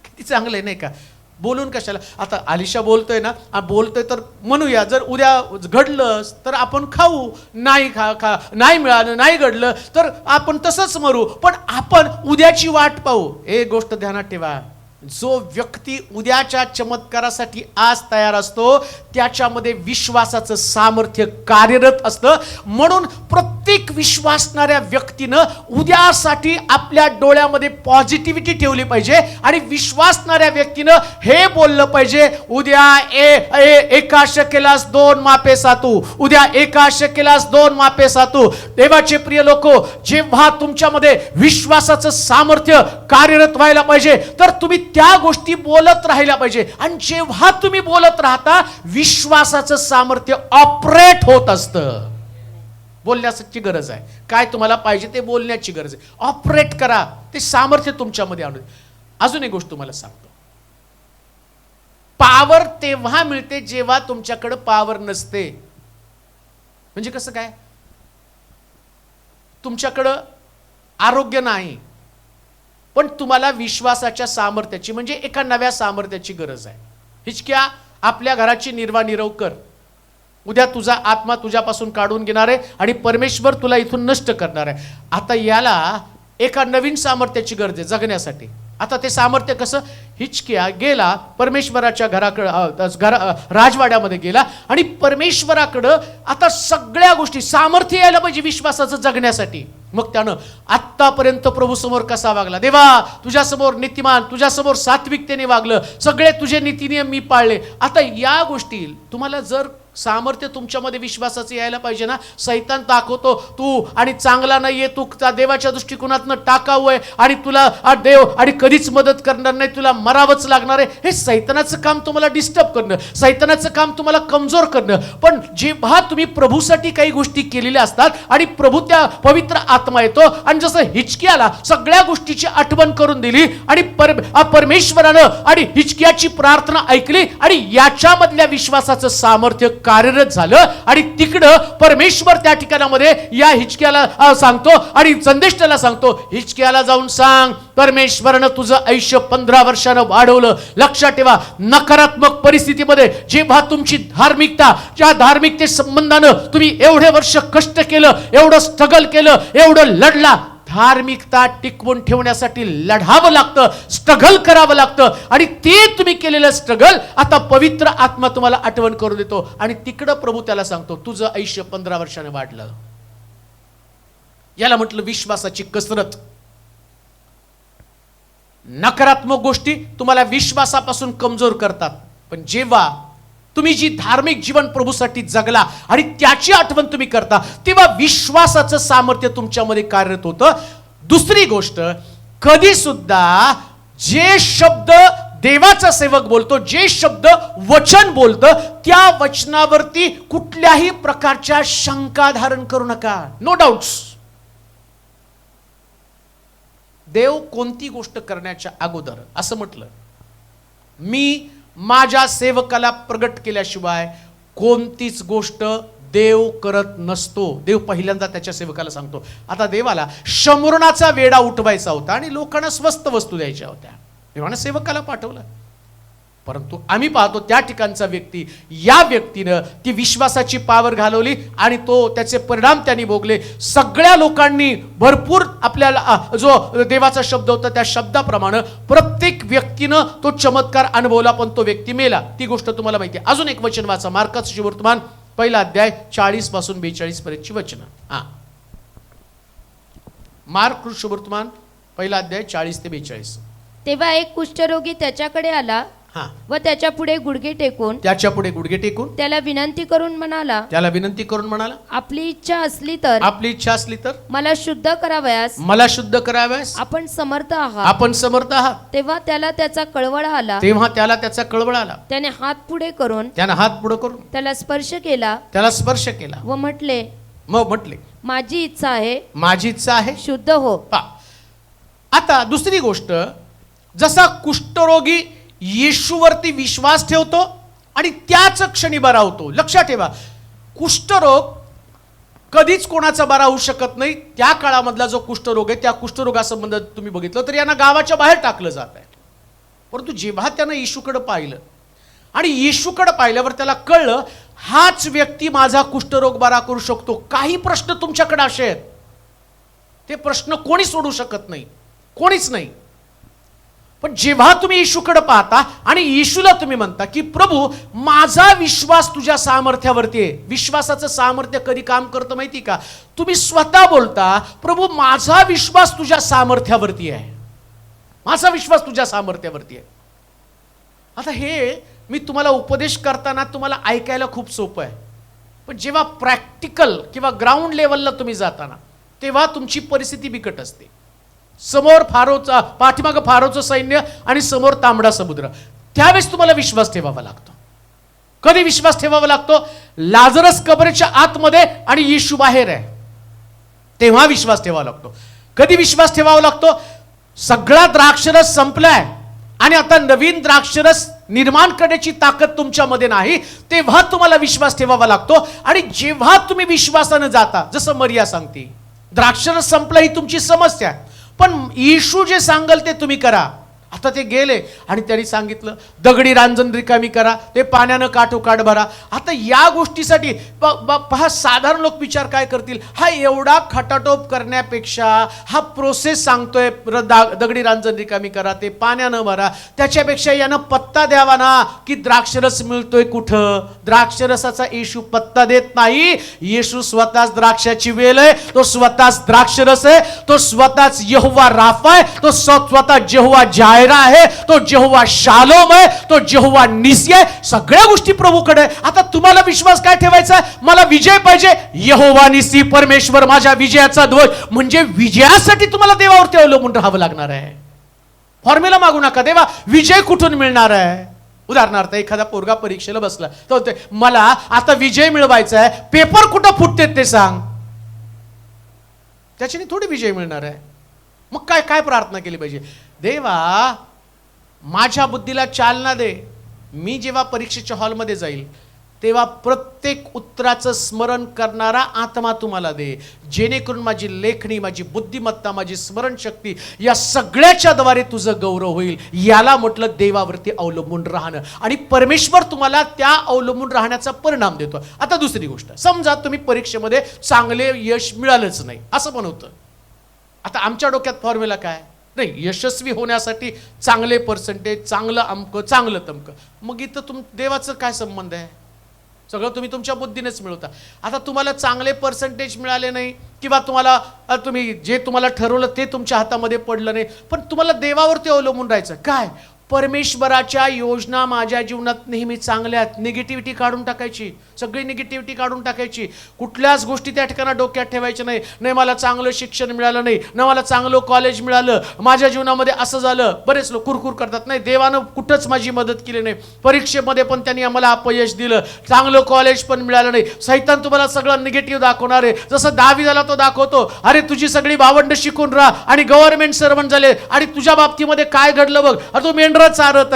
किती चांगलं आहे नाही का? बोलून कशाला? आता आलिशा बोलतोय ना, बोलतोय तर म्हणूया, जर उद्या घडलं तर आपण खाऊ, नाही मिळालं, नाही घडलं तर आपण तसंच मरू, पण आपण उद्याची वाट पाहू. एक गोष्ट ध्यानात ठेवा, जो व्यक्ती उद्याच्या चमत्कारासाठी आज तयार असतो त्याच्यामध्ये विश्वासाचं सामर्थ्य कार्यरत असतं. म्हणून प्रत्येक विश्वासणाऱ्या व्यक्तीनं उद्यासाठी आपल्या डोळ्यामध्ये पॉझिटिव्हिटी ठेवली पाहिजे आणि विश्वासणाऱ्या व्यक्तीनं हे बोललं पाहिजे, उद्या एका शकेलास 2 मापे सातू, उद्या एका शकेलास 2 मापे सातू. देवाचे प्रिय लोक, जेव्हा तुमच्यामध्ये विश्वासाचं सामर्थ्य कार्यरत व्हायला पाहिजे तर तुम्ही त्या गोष्टी बोलत राहिल्या पाहिजे. आणि जेव्हा तुम्ही बोलत राहता विश्वासाचं सामर्थ्य ऑपरेट होत असतं. बोलण्याची गरज आहे. काय तुम्हाला पाहिजे ते बोलण्याची गरज आहे. ऑपरेट करा, ते सामर्थ्य तुमच्यामध्ये आणून. अजून एक गोष्ट तुम्हाला सांगतो, पॉवर तेव्हा मिळते जेव्हा तुमच्याकडे पॉवर नसते. म्हणजे कसं काय? तुमच्याकडं आरोग्य नाही, पण तुम्हाला विश्वासाच्या सामर्थ्याची, म्हणजे एका नव्या सामर्थ्याची गरज आहे. हिचक्या आपल्या घराची निर्वाह कर. उद्या तुझा आत्मा तुझ्यापासून काढून घेणार आहे आणि परमेश्वर तुला इथून नष्ट करणार आहे. आता याला एका नवीन सामर्थ्याची गरज आहे जगण्यासाठी. आता ते सामर्थ्य कसं? हिचकिया गेला परमेश्वराच्या राजवाड्यामध्ये गेला आणि परमेश्वराकडं आता सगळ्या गोष्टी सामर्थ्य यायला पाहिजे विश्वासाचं जगण्यासाठी. मग त्यानं आत्तापर्यंत प्रभू समोर कसा वागला? देवा तुझ्यासमोर नीतिमान, तुझ्यासमोर सात्विकतेने वागलं, सगळे तुझे नीतिनियम मी पाळले. आता या गोष्टी तुम्हाला जर सामर्थ्य तुमच्यामध्ये विश्वासाचं यायला पाहिजे ना. सैतान दाखवतो तू आणि चांगला नाहीये, तू देवाच्या दृष्टिकोनातनं टाकाऊ आहे आणि तुला देव आणि कधीच मदत करणार नाही, तुला मरावंच लागणार आहे. हे सैतानाचं काम तुम्हाला डिस्टर्ब करणं, सैतानाचं काम तुम्हाला कमजोर करणं. पण जेव्हा तुम्ही प्रभूसाठी काही गोष्टी केलेल्या असतात आणि प्रभू त्या पवित्र आत्मा येतो आणि जसं हिचकियाला सगळ्या गोष्टीची आठवण करून दिली आणि परमेश्वरानं आणि हिचकियाची प्रार्थना ऐकली आणि याच्यामधल्या विश्वासाचं सामर्थ्य कार्यरत झालं आणि तिकडं परमेश्वर त्या ठिकाणामध्ये या हिचकियाला सांगतो आणि संदेश त्याला सांगतो, हिचकियाला जाऊन सांग परमेश्वरानं तुझं आयुष्य 15 वर्षानं वाढवलं. लक्षात ठेवा, नकारात्मक परिस्थितीमध्ये जेव्हा तुमची धार्मिकता, ज्या धार्मिकते संबंधानं तुम्ही एवढे वर्ष कष्ट केलं, एवढं स्ट्रगल केलं, एवढं लढला, धार्मिकता टिकवून ठेवण्यासाठी लढावं लागतं, स्ट्रगल करावं लागतं आणि ते तुम्ही केलेलं स्ट्रगल आता पवित्र आत्मा तुम्हाला आठवण करून देतो आणि तिकडं प्रभू त्याला सांगतो तुझं आयुष्य 15 वर्षाने वाढलं. याला म्हटलं विश्वासाची कसरत. नकारात्मक गोष्टी तुम्हाला विश्वासापासून कमजोर करतात, पण जेव्हा तुम्ही जी धार्मिक जीवन प्रभूसाठी जगला आणि त्याची आठवण तुम्ही करता तेव्हा विश्वासाचं सामर्थ्य तुमच्यामध्ये कार्यरत होतं. दुसरी गोष्ट, कधी सुद्धा जे शब्द देवाचा सेवक बोलतो, जे शब्द वचन बोलतं, त्या वचनावरती कुठल्याही प्रकारच्या शंका धारण करू नका. No doubts. देव कोणती गोष्ट करण्याच्या अगोदर असं म्हटलं, मी माझ्या सेवकाला प्रगट केल्याशिवाय कोणतीच गोष्ट देव करत नसतो. देव पहिल्यांदा त्याच्या सेवकाला सांगतो. आता देवाला शमूरणाचा वेडा उठवायचा होता आणि लोकांना स्वस्त वस्तू द्यायच्या होत्या, देवानं सेवकाला पाठवलं. परंतु आम्ही पाहतो त्या ठिकाणचा व्यक्ती, या व्यक्तीनं ती विश्वासाची पावर घालवली आणि त्याचे परिणाम त्यांनी भोगले. सगळ्या लोकांनी भरपूर आपल्याला जो देवाचा शब्द होता त्या शब्दाप्रमाणे प्रत्येक व्यक्तीनं तो चमत्कार अनुभवला, पण तो व्यक्ती मेला. ती गोष्ट तुम्हाला माहिती आहे. अजून एक वचन वाचा, मार्काचं वर्तमान 1 अध्याय 40 पासून 42 पर्यंतची वचनं. मार्क वर्तमान 1 अध्याय 40 ते 42. तेव्हा एक कुष्ठरोगी त्याच्याकडे आला व त्याच्या पुढे गुडघे टेकून त्याला विनंती करून म्हणाला, आपली इच्छा असली तर मला शुद्ध करावयास आपण समर्थ आहात. तेव्हा त्याला त्याचा कळवळा आला. त्याने हात पुढे करून त्याला स्पर्श केला व म्हटले, माझी इच्छा आहे, शुद्ध हो. आता दुसरी गोष्ट, जसा कुष्ठरोगी येशूवरती विश्वास ठेवतो आणि त्याच क्षणी बरा होतो. लक्षात ठेवा, कुष्ठरोग कधीच कोणाचा बरा होऊ शकत नाही. त्या काळामधला जो कुष्ठरोग आहे, त्या कुष्ठरोगासंबंधात तुम्ही बघितलं तर यांना गावाच्या बाहेर टाकलं जात आहे. परंतु जेव्हा त्यानं येशूकडे पाहिलं आणि येशूकडे पाहिल्यावर त्याला कळलं, हाच व्यक्ती माझा कुष्ठरोग बरा करू शकतो. काही प्रश्न तुमच्याकडे असे आहेत, ते प्रश्न कोणी सोडू शकत नाही, कोणीच नाही. पण जेव्हा तुम्ही येशूकडे पाहता आणि येशूला तुम्ही म्हणता की प्रभू, माझा विश्वास तुझ्या सामर्थ्यावरती आहे. विश्वासाचं सामर्थ्य कधी काम करतं माहिती का? तुम्ही स्वतः बोलता, प्रभू माझा विश्वास तुझ्या सामर्थ्यावरती आहे, माझा विश्वास तुझ्या सामर्थ्यावरती आहे. आता हे मी तुम्हाला उपदेश करताना तुम्हाला ऐकायला खूप सोपं आहे, पण जेव्हा प्रॅक्टिकल किंवा ग्राउंड लेवलला तुम्ही जाताना तेव्हा तुमची परिस्थिती बिकट असते. समोर पाठीमागं फारोचं सैन्य आणि समोर तांबडा समुद्र. त्यावेळेस तुम्हाला विश्वास ठेवावा लागतो. कधी विश्वास ठेवावा लागतो? लाजरस कबरेच्या आतमध्ये आणि येशू बाहेर आहे, तेव्हा विश्वास ठेवावा लागतो. कधी विश्वास ठेवावा लागतो? सगळा द्राक्षरस संपलाय आणि आता नवीन द्राक्षरस निर्माण करण्याची ताकद तुमच्यामध्ये नाही, तेव्हा तुम्हाला विश्वास ठेवावा लागतो. आणि जेव्हा तुम्ही विश्वासानं जाता, जसं मरिया सांगते, द्राक्षरस संपला ही तुमची समस्या आहे, पण येशू जे सांगल ते तुम्ही करा. आता ते गेले आणि त्यांनी सांगितलं दगडी रांजण रिकामी करा, ते पाण्यानं काठोकाठ भरा. आता या गोष्टीसाठी पहा, साधारण लोक विचार काय करतील, हा एवढा खटाटोप करण्यापेक्षा हा प्रोसेस सांगतोय, दगडी रांजण रिकामी करा, ते पाण्यानं भरा, त्याच्यापेक्षा यानं पत्ता द्यावा ना, की द्राक्षरस मिळतोय कुठं? द्राक्षरसाचा येशू पत्ता देत नाही. येशू स्वतःच द्राक्षाची वेल आहे, तो स्वतःच द्राक्षरस आहे, तो स्वतःच यहोवा राफा आहे, तो स्वतः यहोवा जायर जायरा आहे, तो जेहोवा शालोम आहे, तो जेहोवा निसी आहे. सगळ्या गोष्टी प्रभूकडे आहे. आता तुम्हाला विश्वास काय ठेवायचा आहे? मला विजय पाहिजे. यहोवा निसी परमेश्वर माझ्या विजयाचा ध्वज. म्हणजे विजयासाठी तुम्हाला देवावरती अवलंबून राहावं लागणार आहे. फॉर्म्युला मागू नका, देवा विजय कुठून मिळणार आहे? उदाहरणार्थ एखादा पोरगा परीक्षेला बसला तर म्हणते मला आता विजय मिळवायचा आहे, पेपर कुठं फुटतेत ते सांग. त्याच्याने थोडी विजय मिळणार आहे. मग काय काय प्रार्थना केली पाहिजे? देवा माझ्या बुद्धीला चालना दे. मी जेव्हा परीक्षेच्या हॉलमध्ये जाईल तेव्हा प्रत्येक उत्तराचं स्मरण करणारा आत्मा तुम्हाला दे, जेणेकरून माझी लेखणी, माझी बुद्धिमत्ता, माझी स्मरणशक्ती या सगळ्याच्या द्वारे तुझं गौरव होईल. याला म्हटलं देवावरती अवलंबून राहणं. आणि परमेश्वर तुम्हाला त्या अवलंबून राहण्याचा परिणाम देतो. आता दुसरी गोष्ट, समजा तुम्ही परीक्षेमध्ये चांगले यश मिळालंच नाही, असं पण होतं. आता आमच्या डोक्यात फॉर्म्युला काय? नाही, यशस्वी होण्यासाठी चांगले पर्सेंटेज, चांगलं अमकं, चांगलं तमकं. मग इथं देवाचं काय संबंध आहे? सगळं तुम्ही तुमच्या बुद्धीनेच मिळवता. आता तुम्हाला चांगले पर्सेंटेज मिळाले नाही किंवा तुम्ही जे तुम्हाला ठरवलं ते तुमच्या हातामध्ये पडलं नाही, पण तुम्हाला देवावरती अवलंबून राहायचं. काय? परमेश्वराच्या योजना माझ्या जीवनात नेहमी चांगल्या आहेत. निगेटिव्हिटी काढून टाकायची, सगळी निगेटिव्हिटी काढून टाकायची. कुठल्याच गोष्टी त्या ठिकाणी डोक्यात ठेवायच्या नाही. नाही मला चांगलं शिक्षण मिळालं नाही, ना मला चांगलं कॉलेज मिळालं, माझ्या जीवनामध्ये असं झालं. बरेच लोक कुरकुर करतात, नाही देवानं कुठंच माझी मदत केली नाही, परीक्षेमध्ये पण त्यांनी आम्हाला अपयश दिलं, चांगलं कॉलेज पण मिळालं नाही. सैतान तुम्हाला सगळं निगेटिव्ह दाखवणार आहे. जसं दावीदाला तो दाखवतो, अरे तुझी सगळी भावंड शिकून राहा आणि गव्हर्नमेंट सर्वंट झाले आणि तुझ्या बाबतीमध्ये काय घडलं बघ. अरे तो मेंढर चारत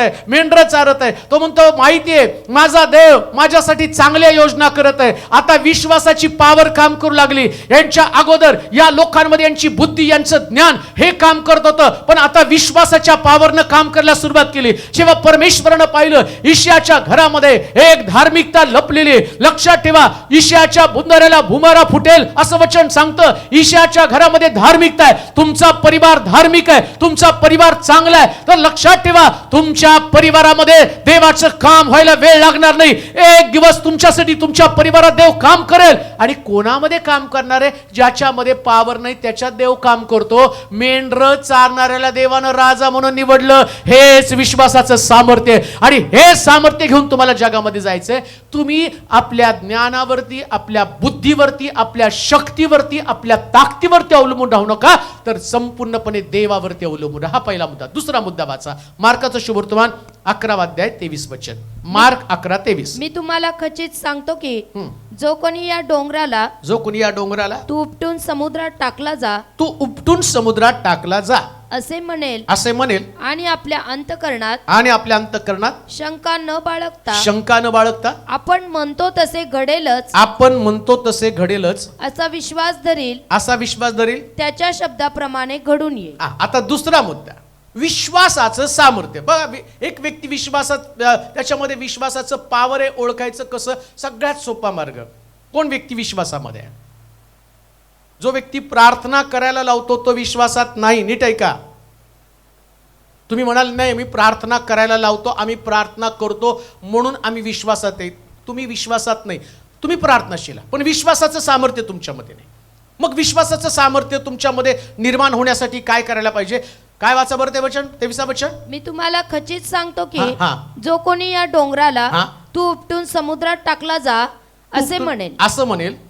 आहे. तो म्हणतो माहितीये माझा देव माझ्यासाठी चांगल्या योजना करत आहे. आता विश्वासाची पावर काम करू लागली. यांच्या अगोदर या लोकांमध्ये यांची बुद्धी, यांचं ज्ञान हे काम करत होतं, पण आता विश्वासाच्या पावरनं काम करायला सुरुवात केली. जेव्हा परमेश्वरानं पाहिलं ईशाच्या घरामध्ये एक धार्मिकता लपलेली. लक्षात ठेवा, ईशाच्या बुंदाऱ्याला भुमारा फुटेल असं वचन सांगतं. ईशाच्या घरामध्ये धार्मिकता आहे. तुमचा परिवार धार्मिक आहे, तुमचा परिवार चांगला आहे, तर लक्षात ठेवा तुमच्या परिवारामध्ये देवाचं काम व्हायला वेळ लागणार नाही. एक दिवस तुमच्यासाठी तुमच्या परिवारात देव काम करेल. आणि कोणामध्ये काम करणार आहे? ज्याच्यामध्ये पावर नाही त्याच्यात देव काम करतो. मेंढर चारणाऱ्याला देवानं राजा म्हणून निवडलं. हेच विश्वासाचं सामर्थ्य. आणि हे सामर्थ्य घेऊन तुम्हाला जगामध्ये जायचंय. तुम्ही आपल्या ज्ञानावरती, आपल्या बुद्धीवरती, आपल्या शक्तीवरती, आपल्या ताकदीवरती अवलंबून राहू नका, तर संपूर्णपणे देवावरती अवलंबून राहा. पहिला मुद्दा. दुसरा मुद्दा वाचा, मार्काचं शुभवर्तमान 11 अध्याय 23 वचन. मार्क 11:23. मी तुम्हाला खचित सांगतो की जो कोणी या डोंगराला तू उपटून समुद्रात टाकला जा असे म्हणेल आणि आपल्या अंतःकरणात शंका न बाळगता आपण म्हणतो तसे घडेलच असा विश्वास धरील त्याच्या शब्दाप्रमाणे घडून येईल. आता दुसरा मुद्दा, विश्वासाचं सामर्थ्य. बघा, एक व्यक्ती विश्वासात, त्याच्यामध्ये विश्वासाचं पावर आहे. ओळखायचं कसं? सगळ्यात सोपा मार्ग. कोण व्यक्ती विश्वासामध्ये आहे? जो व्यक्ती प्रार्थना करायला लावतो तो विश्वासात नाही. नीट ऐका. तुम्ही म्हणाल नाही मी प्रार्थना करायला लावतो, आम्ही प्रार्थना करतो म्हणून आम्ही विश्वासात आहे. तुम्ही विश्वासात नाही, तुम्ही प्रार्थनाशील, पण विश्वासाचं सामर्थ्य तुमच्यामध्ये नाही. मग विश्वासाचं सामर्थ्य तुमच्यामध्ये निर्माण होण्यासाठी काय करायला पाहिजे? काय वाचा बरं ते वचन, 23 वचन. मी तुम्हाला खचित सांगतो की जो कोणी या डोंगराला तू उपटून समुद्रात टाकला जा असे म्हणेल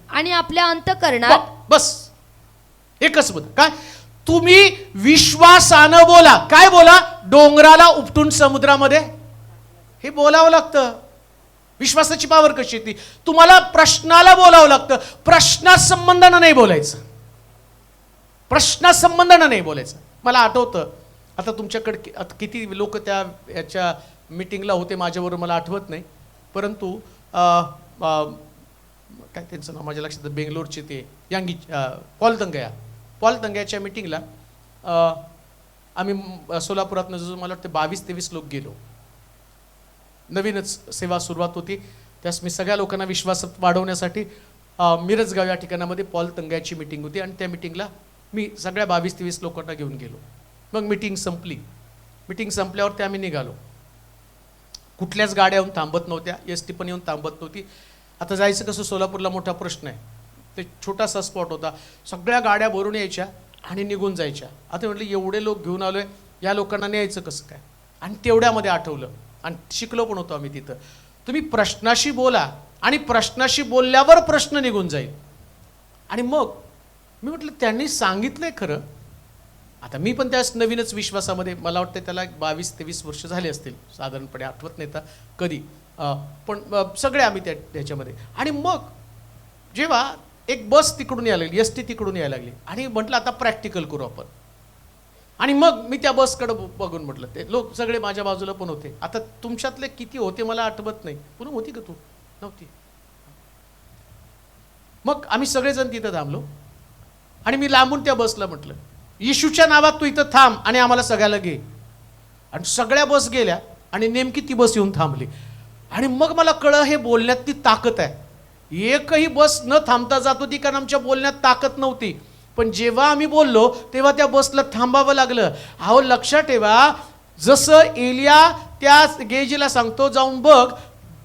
आणि आपल्या अंतःकरणात. बस एकच मुद्दा. काय? तुम्ही विश्वासानं बोला. काय बोला? डोंगराला उपटून समुद्रामध्ये, हे बोलावं लागतं. विश्वासाची पावर कशी येते? तुम्हाला प्रश्नाला बोलावं लागतं. प्रश्नासंबंधानं नाही बोलायचं. प्रश्नासंबंधानं नाही बोलायचं. मला आठवतं, आता तुमच्याकडे किती लोक त्या याच्या मीटिंगला होते माझ्याबरोबर मला आठवत नाही, परंतु काय त्यांचं नाव माझ्या लक्षात, बेंगलोरचे ते यांगी पॉल तंगयाच्या मीटिंगला आम्ही सोलापुरातनं जो मला वाटतं 22-23 लोक गेलो. नवीनच सेवा सुरुवात होती. त्यास मी सगळ्या लोकांना विश्वासात वाढवण्यासाठी मिरजगाव या ठिकाणामध्ये पॉल तंगयाची मीटिंग होती आणि त्या मीटिंगला मी सगळ्या 22-23 लोकांना घेऊन गेलो. मग मीटिंग संपली. मीटिंग संपल्यावर आम्ही निघालो. कुठल्याच गाड्या येऊन थांबत नव्हत्या, एसटी पण येऊन थांबत नव्हती. आता जायचं कसं? सोलापूरला मोठा प्रश्न आहे. ते छोटासा स्पॉट होता. सगळ्या गाड्या भरून यायच्या आणि निघून जायच्या. आता म्हटलं एवढे लोक घेऊन आलोय, या लोकांना न्यायचं कसं काय. आणि तेवढ्यामध्ये आठवलं, आणि शिकलो पण होतो आम्ही तिथं, तुम्ही प्रश्नाशी बोला आणि प्रश्नाशी बोलल्यावर प्रश्न निघून जाईल. आणि मग मी म्हटलं त्यांनी सांगितलंय खरं. आता मी पण त्याच नवीनच विश्वासामध्ये, मला वाटतं त्याला 22-23 वर्ष झाले असतील साधारणपणे, आठवत नाही तर कधी, पण सगळे आम्ही त्याच्यामध्ये. आणि मग जेव्हा एक बस तिकडून यायला लागली, एस टी तिकडून यायला लागली, आणि म्हटलं आता प्रॅक्टिकल करू आपण. आणि मग मी त्या बसकडे बघून म्हटलं, ते लोक सगळे माझ्या बाजूला पण होते. आता तुमच्यातले किती होते मला आठवत नाही, पुन्हा होती का तू? नव्हती. मग आम्ही सगळेजण तिथं थांबलो, आणि मी लांबून त्या बसला म्हटलं, येशूच्या नावात तू इथं थांब आणि आम्हाला सगळ्याला घे. आणि सगळ्या बस गेल्या आणि नेमकी ती बस येऊन थांबली. आणि मग मला कळलं हे बोलण्यात ती ताकद आहे. एकही बस न थांबता जात होती कारण आमच्या बोलण्यात ताकद नव्हती. पण जेव्हा आम्ही बोललो तेव्हा त्या बसला थांबावं लागलं. अहो लक्षात ठेवा, जसं एलिया त्या गेजीला सांगतो जाऊन बघ,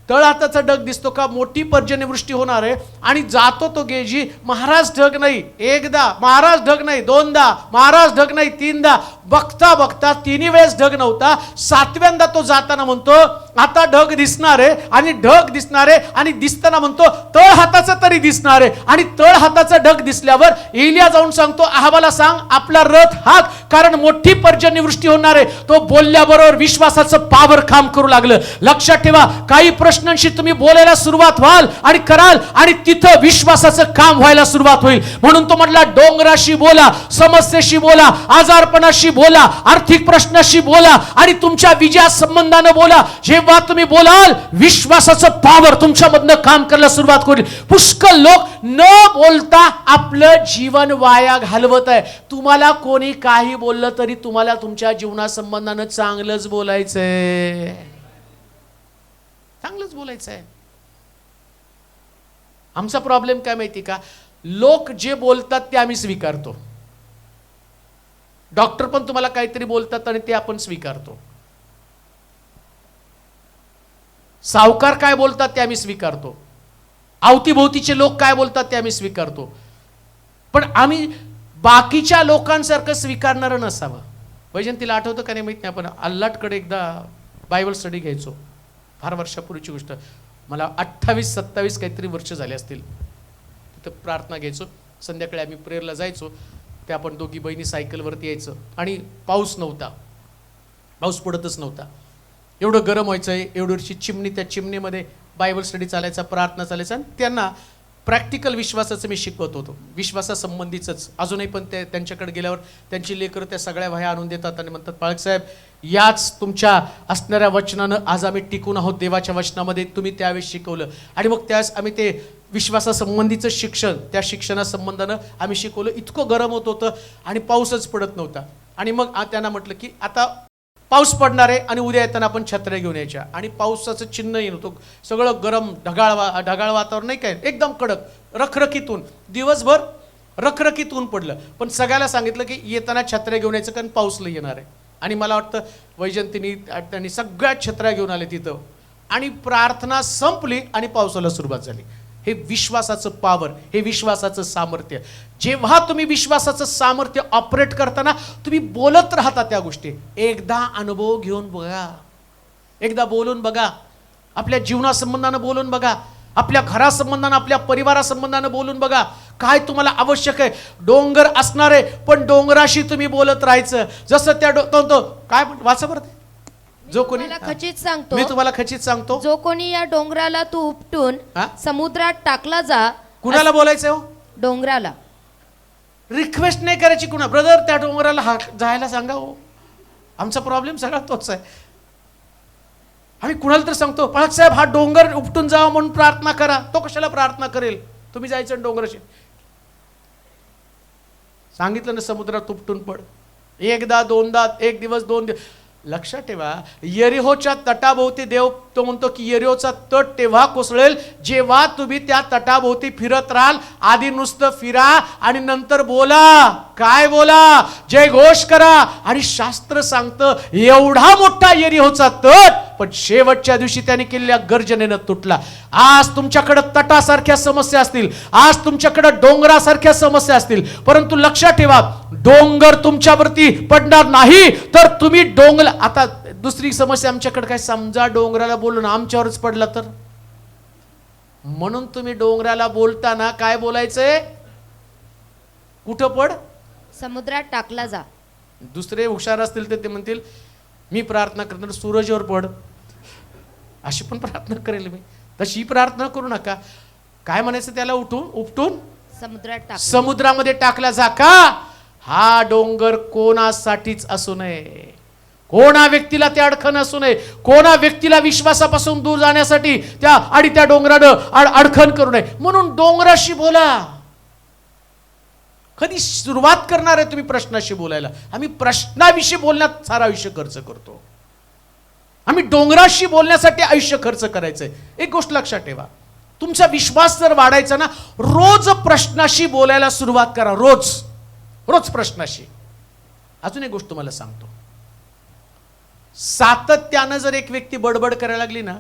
तळहाताचा ढग दिसतो का, मोठी पर्जन्यवृष्टी होणार आहे. आणि जातो तो गेजी, महाराज ढग नाही एकदा, महाराज ढग नाही दोनदा, महाराज ढग नाही तीनदा, बघता बघता 3 वेळेस ढग नव्हता. 7व्यांदा तो जाताना म्हणतो आता ढग दिसणार आहे, आणि ढग दिसणार आहे, आणि दिसताना म्हणतो तळहाताचा तरी दिसणार आहे. आणि तळहाताचा ढग दिसल्यावर एलिया जाऊन सांगतो अहाबाला सांग आपला रथ हाक, कारण मोठी पर्जन्यवृष्टी होणार आहे. तो बोलल्याबरोबर विश्वासाचं पावर काम करू लागलं. लक्षात ठेवा, काही प्रश्नांशी तुम्ही बोलायला सुरुवात व्हाल आणि कराल, आणि तिथं विश्वासाचं काम व्हायला सुरुवात होईल. म्हणून तो म्हटला डोंगराशी बोला, समस्येशी बोला, आजारपणाशी बोला, आर्थिक प्रश्नाशी बोला, आणि तुमच्या विजया संबंधानं बोला. जेव्हा तुम्ही बोलाल विश्वासाचं पावर तुमच्यामधनं काम करायला सुरुवात होईल. पुष्कळ लोक न बोलता आपलं जीवन वाया घालवत आहे. तुम्हाला कोणी काही बोललं तरी तुम्हाला तुमच्या जीवनासंबंधानं चांगलंच बोलायचंय, चांगलंच बोलायचं आहे. आमचा प्रॉब्लेम काय माहिती का, लोक जे बोलतात ते आम्ही स्वीकारतो. डॉक्टर पण तुम्हाला काहीतरी बोलतात आणि ते आपण स्वीकारतो. सावकार काय बोलतात ते आम्ही स्वीकारतो. अवतीभोवतीचे लोक काय बोलतात ते आम्ही स्वीकारतो. पण आम्ही बाकीच्या लोकांसारखं स्वीकारणारं नसावं. वैजंतीला आठवतं का नाही माहित नाही, आपण अल्लाटकडे एकदा बायबल स्टडी घ्यायचो, फार वर्षापूर्वीची गोष्ट, मला 28-27 काहीतरी वर्ष झाले असतील. तिथं प्रार्थना घ्यायचो, संध्याकाळी आम्ही प्रेयरला जायचो. ते आपण दोघी बहिणी सायकलवरती यायचं, आणि पाऊस नव्हता, पाऊस पडतच नव्हता, एवढं गरम व्हायचं, एवढीशी चिमणी, त्या चिमणीमध्ये बायबल स्टडी चालायचा, प्रार्थना चालायचा. आणि त्यांना प्रॅक्टिकल विश्वासाचं मी शिकवत होतो, विश्वासासंबंधीचंच. अजूनही पण ते त्यांच्याकडे गेल्यावर त्यांची लेकरं त्या सगळ्या वह्या आणून देतात आणि म्हणतात पाळक साहेब याच तुमच्या असणाऱ्या वचनानं आज आम्ही टिकून आहोत देवाच्या वचनामध्ये, तुम्ही त्यावेळेस शिकवलं. आणि मग त्यावेळेस आम्ही ते विश्वासासंबंधीचं शिक्षण, त्या शिक्षणासंबंधानं आम्ही शिकवलं. इतकं गरम होत होतं आणि पाऊसच पडत नव्हता. आणि मग त्यांना म्हटलं की आता पाऊस पडणार आहे आणि उद्या येताना आपण छत्र्या घेऊन यायच्या. आणि पावसाचं चिन्ह येत होतं, सगळं गरम ढगाळ वातावरण, नाही काय एकदम कडक, रखरखीतून दिवसभर रखरखीतून पडलं. पण सगळ्याला सांगितलं की येताना छत्र्या घेऊन यायचं कारण पाऊस लई येणार आहे. आणि मला वाटतं वैजंतीनी त्यांनी सगळ्या छत्र्या घेऊन आले तिथं, आणि प्रार्थना संपली आणि पावसाला सुरुवात झाली. हे विश्वासाचं पावर, हे विश्वासाचं सामर्थ्य. जेव्हा तुम्ही विश्वासाचं सामर्थ्य ऑपरेट करताना तुम्ही बोलत राहता त्या गोष्टी. एकदा अनुभव घेऊन बघा, एकदा बोलून बघा, आपल्या जीवनासंबंधानं बोलून बघा, आपल्या घरासंबंधानं, आपल्या परिवारासंबंधानं बोलून बघा. काय तुम्हाला आवश्यक आहे, डोंगर असणार आहे पण डोंगराशी तुम्ही बोलत राहायचं. जसं त्या काय वाचा बरं, जो कोणी खचित सांगतो, मी तुम्हाला खचित सांगतो, जो कोणी या डोंगराला तू उपटून समुद्रात टाकला जा. कुणाला बोलायचं हो? डोंगराला. रिक्वेस्ट नाही करायची कुणा, ब्रदर त्या डोंगराला जायला सांगा हो. आमचा प्रॉब्लेम सगळा तोच आहे. आम्ही कुणाला तर सांगतो पाळक साहेब हा डोंगर उपटून जावा म्हणून प्रार्थना करा. तो कशाला प्रार्थना करेल? तुम्ही जायचं डोंगराशी. सांगितलं ना समुद्रात उपटून पड. एकदा दोनदा, एक दिवस 2 दिवस. लक्षात ठेवा, यरिहोच्या तटाभोवती देव तो म्हणतो की यरिहोचा तट तेव्हा कोसळेल जेव्हा तुम्ही त्या तटाभोवती फिरत राहाल. आधी नुसतं फिरा आणि नंतर बोला. काय बोला? जय घोष करा. आणि शास्त्र सांगतं एवढा मोठा यरिहोचा तट पण शेवटच्या दिवशी त्याने केलेल्या गर्जनेनं तुटला. आज तुमच्याकडे तटासारख्या समस्या असतील, आज तुमच्याकडे डोंगरासारख्या समस्या असतील, परंतु लक्षात ठेवा डोंगर तुमच्यावरती पडणार नाही तर तुम्ही डोंगर. आता दुसरी समस्या आमच्याकडे काय, समजा डोंगराला बोलून आमच्यावरच पडला तर. म्हणून तुम्ही डोंगराला बोलताना काय बोलायचंय, कुठं पड, समुद्रात टाकला जा. दुसरे हुशार असतील तर ते म्हणतील मी प्रार्थना करणार सूरजवर पड, अशी पण प्रार्थना करेल मी. तशी प्रार्थना करू नका. काय म्हणायचं त्याला, उपटून समुद्रात टाक, समुद्रामध्ये टाकला जा. का? हा डोंगर कोणासाठीच असू नये, कोणा व्यक्तीला ते अडखण असू नये, कोणा व्यक्तीला विश्वासापासून दूर जाण्यासाठी त्या डोंगरानं अडखण करू नये. म्हणून डोंगराशी बोला. कधी सुरुवात करणार आहे तुम्ही प्रश्नाशी बोलायला? आम्ही प्रश्नाविषयी बोलण्यात सारा आयुष्य खर्च करतो. आम्ही डोंगराशी बोलण्यासाठी आयुष्य खर्च करायचंय. एक गोष्ट लक्षात ठेवा, तुमचा विश्वास जर वाढायचा ना, रोज प्रश्नाशी बोलायला सुरुवात करा. रोज प्रश्नाशी. अजून एक गोष्ट तुम्हाला सांगतो, सातत्यानं जर एक व्यक्ती बडबड करायला लागली ना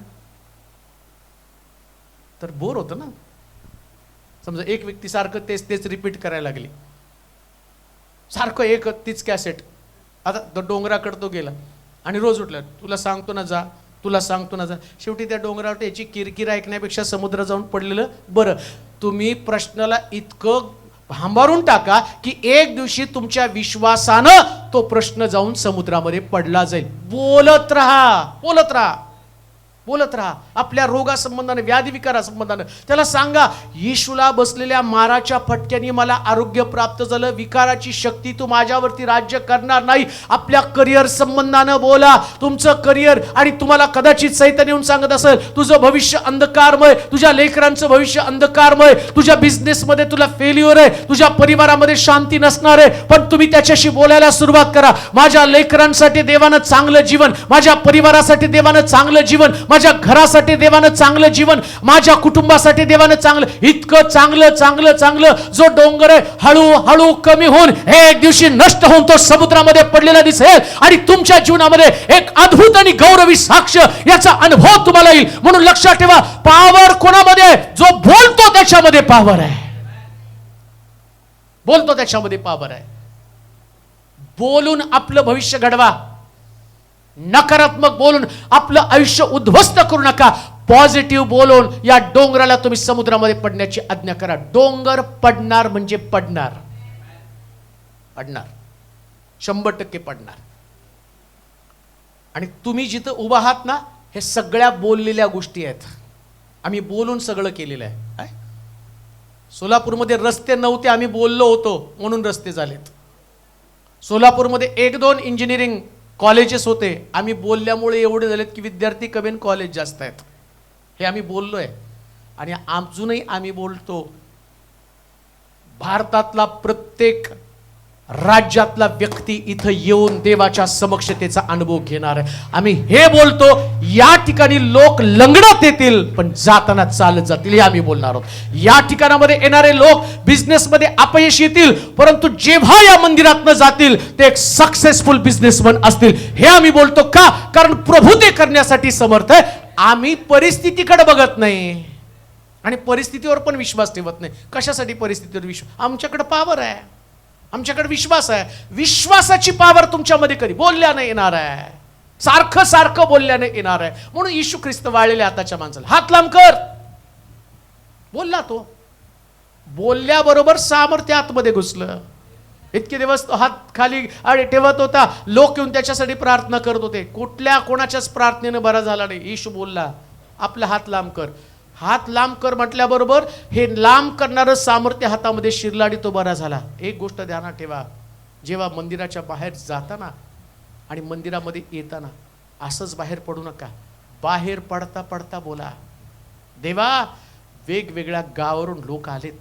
तर बोर होतं ना. समजा एक व्यक्ती सारखं तेच रिपीट करायला लागली, सारखं एक तीच कॅसेट. आता तो डोंगराकडे तो गेला आणि रोज उठला, तुला सांगतो ना जा, तुला सांगतो ना जा. शेवटी त्या डोंगरावर याची किरकिर ऐकण्यापेक्षा समुद्र जाऊन पडलेलं बरं. तुम्ही प्रश्नाला इतकं भांबारून टाका की एक दिवशी तुमच्या विश्वासानं तो प्रश्न जाऊन समुद्रामध्ये पडला जाईल. बोलत राहा. आपल्या रोगासंबंधाने, व्याधिविकारासंबंधाने त्याला सांगा, येशूला बसलेल्या माराच्या फटक्याने मला आरोग्य प्राप्त झालं. विकाराची शक्ती तू माझ्यावरती राज्य करणार नाही. आपल्या करिअर संबंधानं बोला. तुमचं करिअर, आणि तुम्हाला कदाचित सैतान येऊन सांगत असेल तुझं भविष्य अंधकारमय, तुझ्या लेकरांचं भविष्य अंधकारमय, तुझ्या बिझनेसमध्ये तुला फेल्युअर आहे, तुझ्या परिवारामध्ये शांती नसणार आहे. पण तुम्ही त्याच्याशी बोलायला सुरुवात करा. माझ्या लेकरांसाठी देवानं चांगलं जीवन, माझ्या परिवारासाठी देवानं चांगलं जीवन, माझ्या घरासाठी देवानं चांगलं जीवन, माझ्या कुटुंबासाठी देवानं चांगलं, इतकं चांगलं जो डोंगर आहे हळूहळू कमी होऊन एक दिवशी नष्ट होऊन तो समुद्रामध्ये पडलेला दिसेल. आणि तुमच्या जीवनामध्ये एक अद्भुत आणि गौरवी साक्ष याचा अनुभव तुम्हाला येईल. म्हणून लक्षात ठेवा, पॉवर कोणामध्ये आहे? जो बोलतो त्याच्यामध्ये पॉवर आहे. बोलतो त्याच्यामध्ये पॉवर आहे. बोलून आपलं भविष्य घडवा. नकारात्मक बोलून आपलं आयुष्य उद्ध्वस्त करू नका. पॉझिटिव्ह बोलून या डोंगराला तुम्ही समुद्रामध्ये पडण्याची आज्ञा करा. डोंगर पडणार म्हणजे पडणार, 100% पडणार. आणि तुम्ही जिथं उभा आहात ना, हे सगळ्या बोललेल्या गोष्टी आहेत. आम्ही बोलून सगळं केलेलं आहे. सोलापूरमध्ये रस्ते नव्हते, आम्ही बोललो होतो म्हणून रस्ते झालेत. सोलापूरमध्ये 1-2 इंजिनिअरिंग कॉलेजेस होते, आम्ही बोलल्यामुळे एवढे झालेत की विद्यार्थी कमी आणि कॉलेज जास्त आहेत. हे आम्ही बोललोय आणि अजूनही आम्ही बोलतो. भारतातला प्रत्येक राज्यातला व्यक्ती इथं येऊन देवाच्या समक्षतेचा अनुभव घेणार आहे. आम्ही हे बोलतो, या ठिकाणी लोक लंगडत येतील पण जाताना चालत जातील, हे आम्ही बोलणार आहोत. या ठिकाणामध्ये येणारे लोक बिझनेसमध्ये अपयश येतील, परंतु जेव्हा या मंदिरातनं जातील ते एक सक्सेसफुल बिझनेसमन असतील, हे आम्ही बोलतो. का? कारण प्रभू ते करण्यासाठी समर्थ आहे. आम्ही परिस्थितीकडे बघत नाही आणि परिस्थितीवर पण विश्वास ठेवत नाही. कशासाठी परिस्थितीवर विश्वास? आमच्याकडे पॉवर आहे, आमच्याकडे विश्वास आहे. विश्वासाची पॉवर तुमच्यामध्ये कधी बोलल्याने येणार आहे, सारखं बोलल्याने येणार आहे. म्हणून येशू ख्रिस्त वाळलेल्या हाताच्या माणसाला हात लांब कर बोलला. तो बोलल्याबरोबर सामर्थ्य आतमध्ये घुसलं. इतके दिवस तो हात खाली ठेवत होता, लोक येऊन त्याच्यासाठी प्रार्थना करत होते, कोणाच्याच प्रार्थनेनं बरा झाला नाही. येशू बोलला, आपला हात लांब कर. हात लांब कर म्हटल्याबरोबर हे लांब करणारं सामर्थ्य हातामध्ये शिरला आणि तो बरा झाला. एक गोष्ट ध्यानात ठेवा, जेव्हा मंदिराच्या बाहेर जाताना आणि मंदिरामध्ये येताना असंच बाहेर पडू नका. बाहेर पडता पडता बोला, देवा वेगवेगळ्या गावावरून लोक आलेत,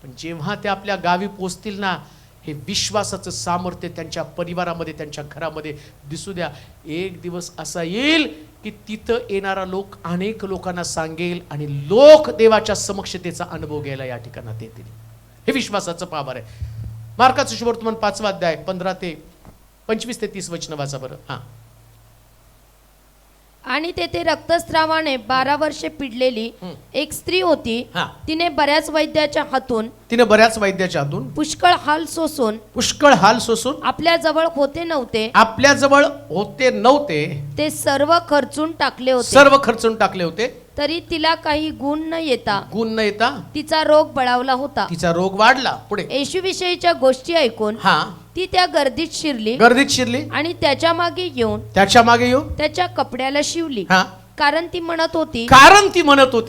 पण जेव्हा ते आपल्या गावी पोचतील ना, हे विश्वासाचं सामर्थ्य त्यांच्या परिवारामध्ये, त्यांच्या घरामध्ये दिसू द्या. एक दिवस असा येईल की तिथं येणारा लोक अनेक लोकांना सांगेल आणि लोक देवाच्या समक्षतेचा अनुभव घ्यायला या ठिकाणात येतील. हे विश्वासाचं पॉवर आहे. मार्काचं शुभवर्तमान 5वा अध्याय 15 ते 25 ते 30 वचन वाचा बरं. आणि तेथे रक्तस्रावाने 12 वर्षे पिडलेली एक स्त्री होती. हा. तिने बऱ्याच वैद्याच्या हातून पुष्कळ हाल सोसून आपल्या जवळ होते नव्हते ते सर्व खर्चून टाकले होते. तरी तिला काही गुण न येता तिचा रोग बळावला होता. तिचा रोग वाढला. पुढे येशू विषयीच्या गोष्टी ऐकून ती त्या गर्दीत शिरली आणि त्याच्या मागे येऊन त्याच्या कपड्याला शिवली. कारण ती म्हणत होती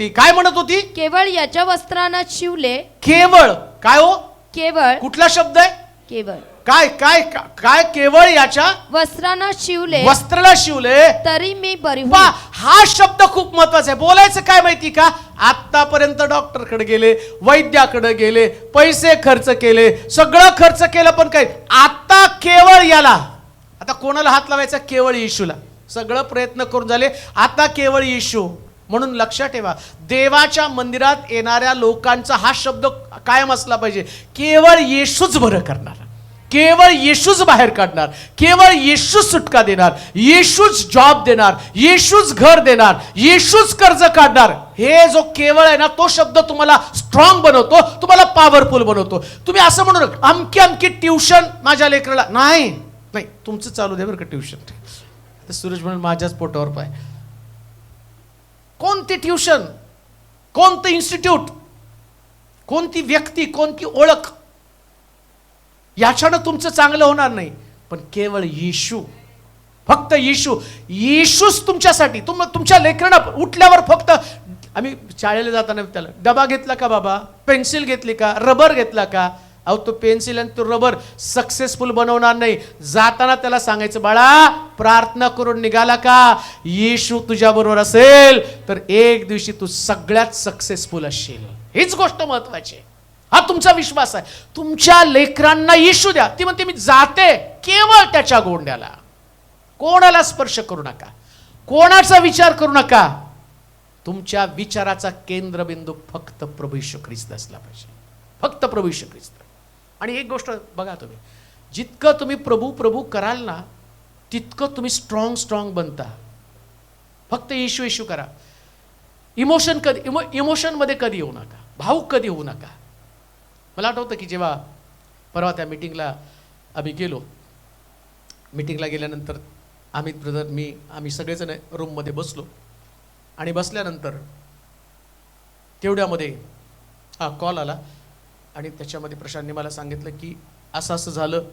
काय म्हणत होती? केवळ याच्या वस्त्रांना शिवले. केवळ काय हो? केवळ कुठला शब्द आहे? केवळ काय काय काय केवळ याच्या वस्त्रांना शिवले तरी मी बरी होईल. हा शब्द खूप महत्वाचा आहे. बोलायचं काय माहिती का? आतापर्यंत डॉक्टरकडे गेले, वैद्याकडे गेले, पैसे खर्च केले, सगळं खर्च केलं, पण काय आता केवळ याला. आता कोणाला हात लावायचा? केवळ येशूला. सगळं प्रयत्न करून झाले, आता केवळ येशू. म्हणून लक्षात ठेवा, देवाच्या मंदिरात येणाऱ्या लोकांचा हा शब्द कायम असला पाहिजे. केवळ येशूच बरं करणार, केवळ येशूच बाहेर काढणार, केवळ येशूच सुटका देणार, येशूच जॉब देणार, येशूच घर देणार, येशूच कर्ज काढणार. हे जो केवळ आहे ना, तो शब्द तुम्हाला स्ट्रॉंग बनवतो, तुम्हाला पॉवरफुल बनवतो. तुम्ही असं म्हणू नका अमकी ट्युशन माझ्या लेकराला. नाही, तुमचं चालू दे बरं का ट्युशन. सूरज म्हणून माझ्याच पोटावर पाय. कोणती ट्युशन, कोणतं इन्स्टिट्यूट, कोणती व्यक्ती, कोणती ओळख, याच्यानं तुमचं चांगलं होणार नाही. पण केवळ येशू, फक्त येशूच तुमच्यासाठी. तुमच्या लेकरांना उठल्यावर फक्त, आम्ही शाळेला जाताना त्याला डबा घेतला का बाबा, पेन्सिल घेतली का, रबर घेतला का? अहो, तो पेन्सिल आणि तो रबर सक्सेसफुल बनवणार नाही. जाताना त्याला सांगायचं, बाळा प्रार्थना करून निघाला का? येशू तुझ्या बरोबर असेल तर एक दिवशी तू सगळ्यात सक्सेसफुल असशील. हीच गोष्ट महत्वाची आहे. हा तुमचा विश्वास आहे. तुमच्या लेकरांना येशू द्या. ती म्हणते मी जाते केवळ त्याच्या गोंड्याला. कोणाला स्पर्श करू नका, कोणाचा विचार करू नका. तुमच्या विचाराचा केंद्रबिंदू फक्त प्रभू येशू ख्रिस्त असला पाहिजे, फक्त प्रभू येशू ख्रिस्त. आणि एक गोष्ट बघा, तुम्ही जितकं तुम्ही प्रभू प्रभू कराल ना, तितकं तुम्ही स्ट्रॉंग बनता. फक्त येशू येशू करा. इमोशनमध्ये कधी येऊ नका, भावुक कधी होऊ नका. मला आठवतं की जेव्हा परवा त्या मीटिंगला आम्ही गेलो, मीटिंगला गेल्यानंतर अमित ब्रदर, आम्ही सगळेजण रूममध्ये बसलो. आणि बसल्यानंतर तेवढ्यामध्ये कॉल आला आणि त्याच्यामध्ये प्रशांतने मला सांगितलं की असं असं झालं,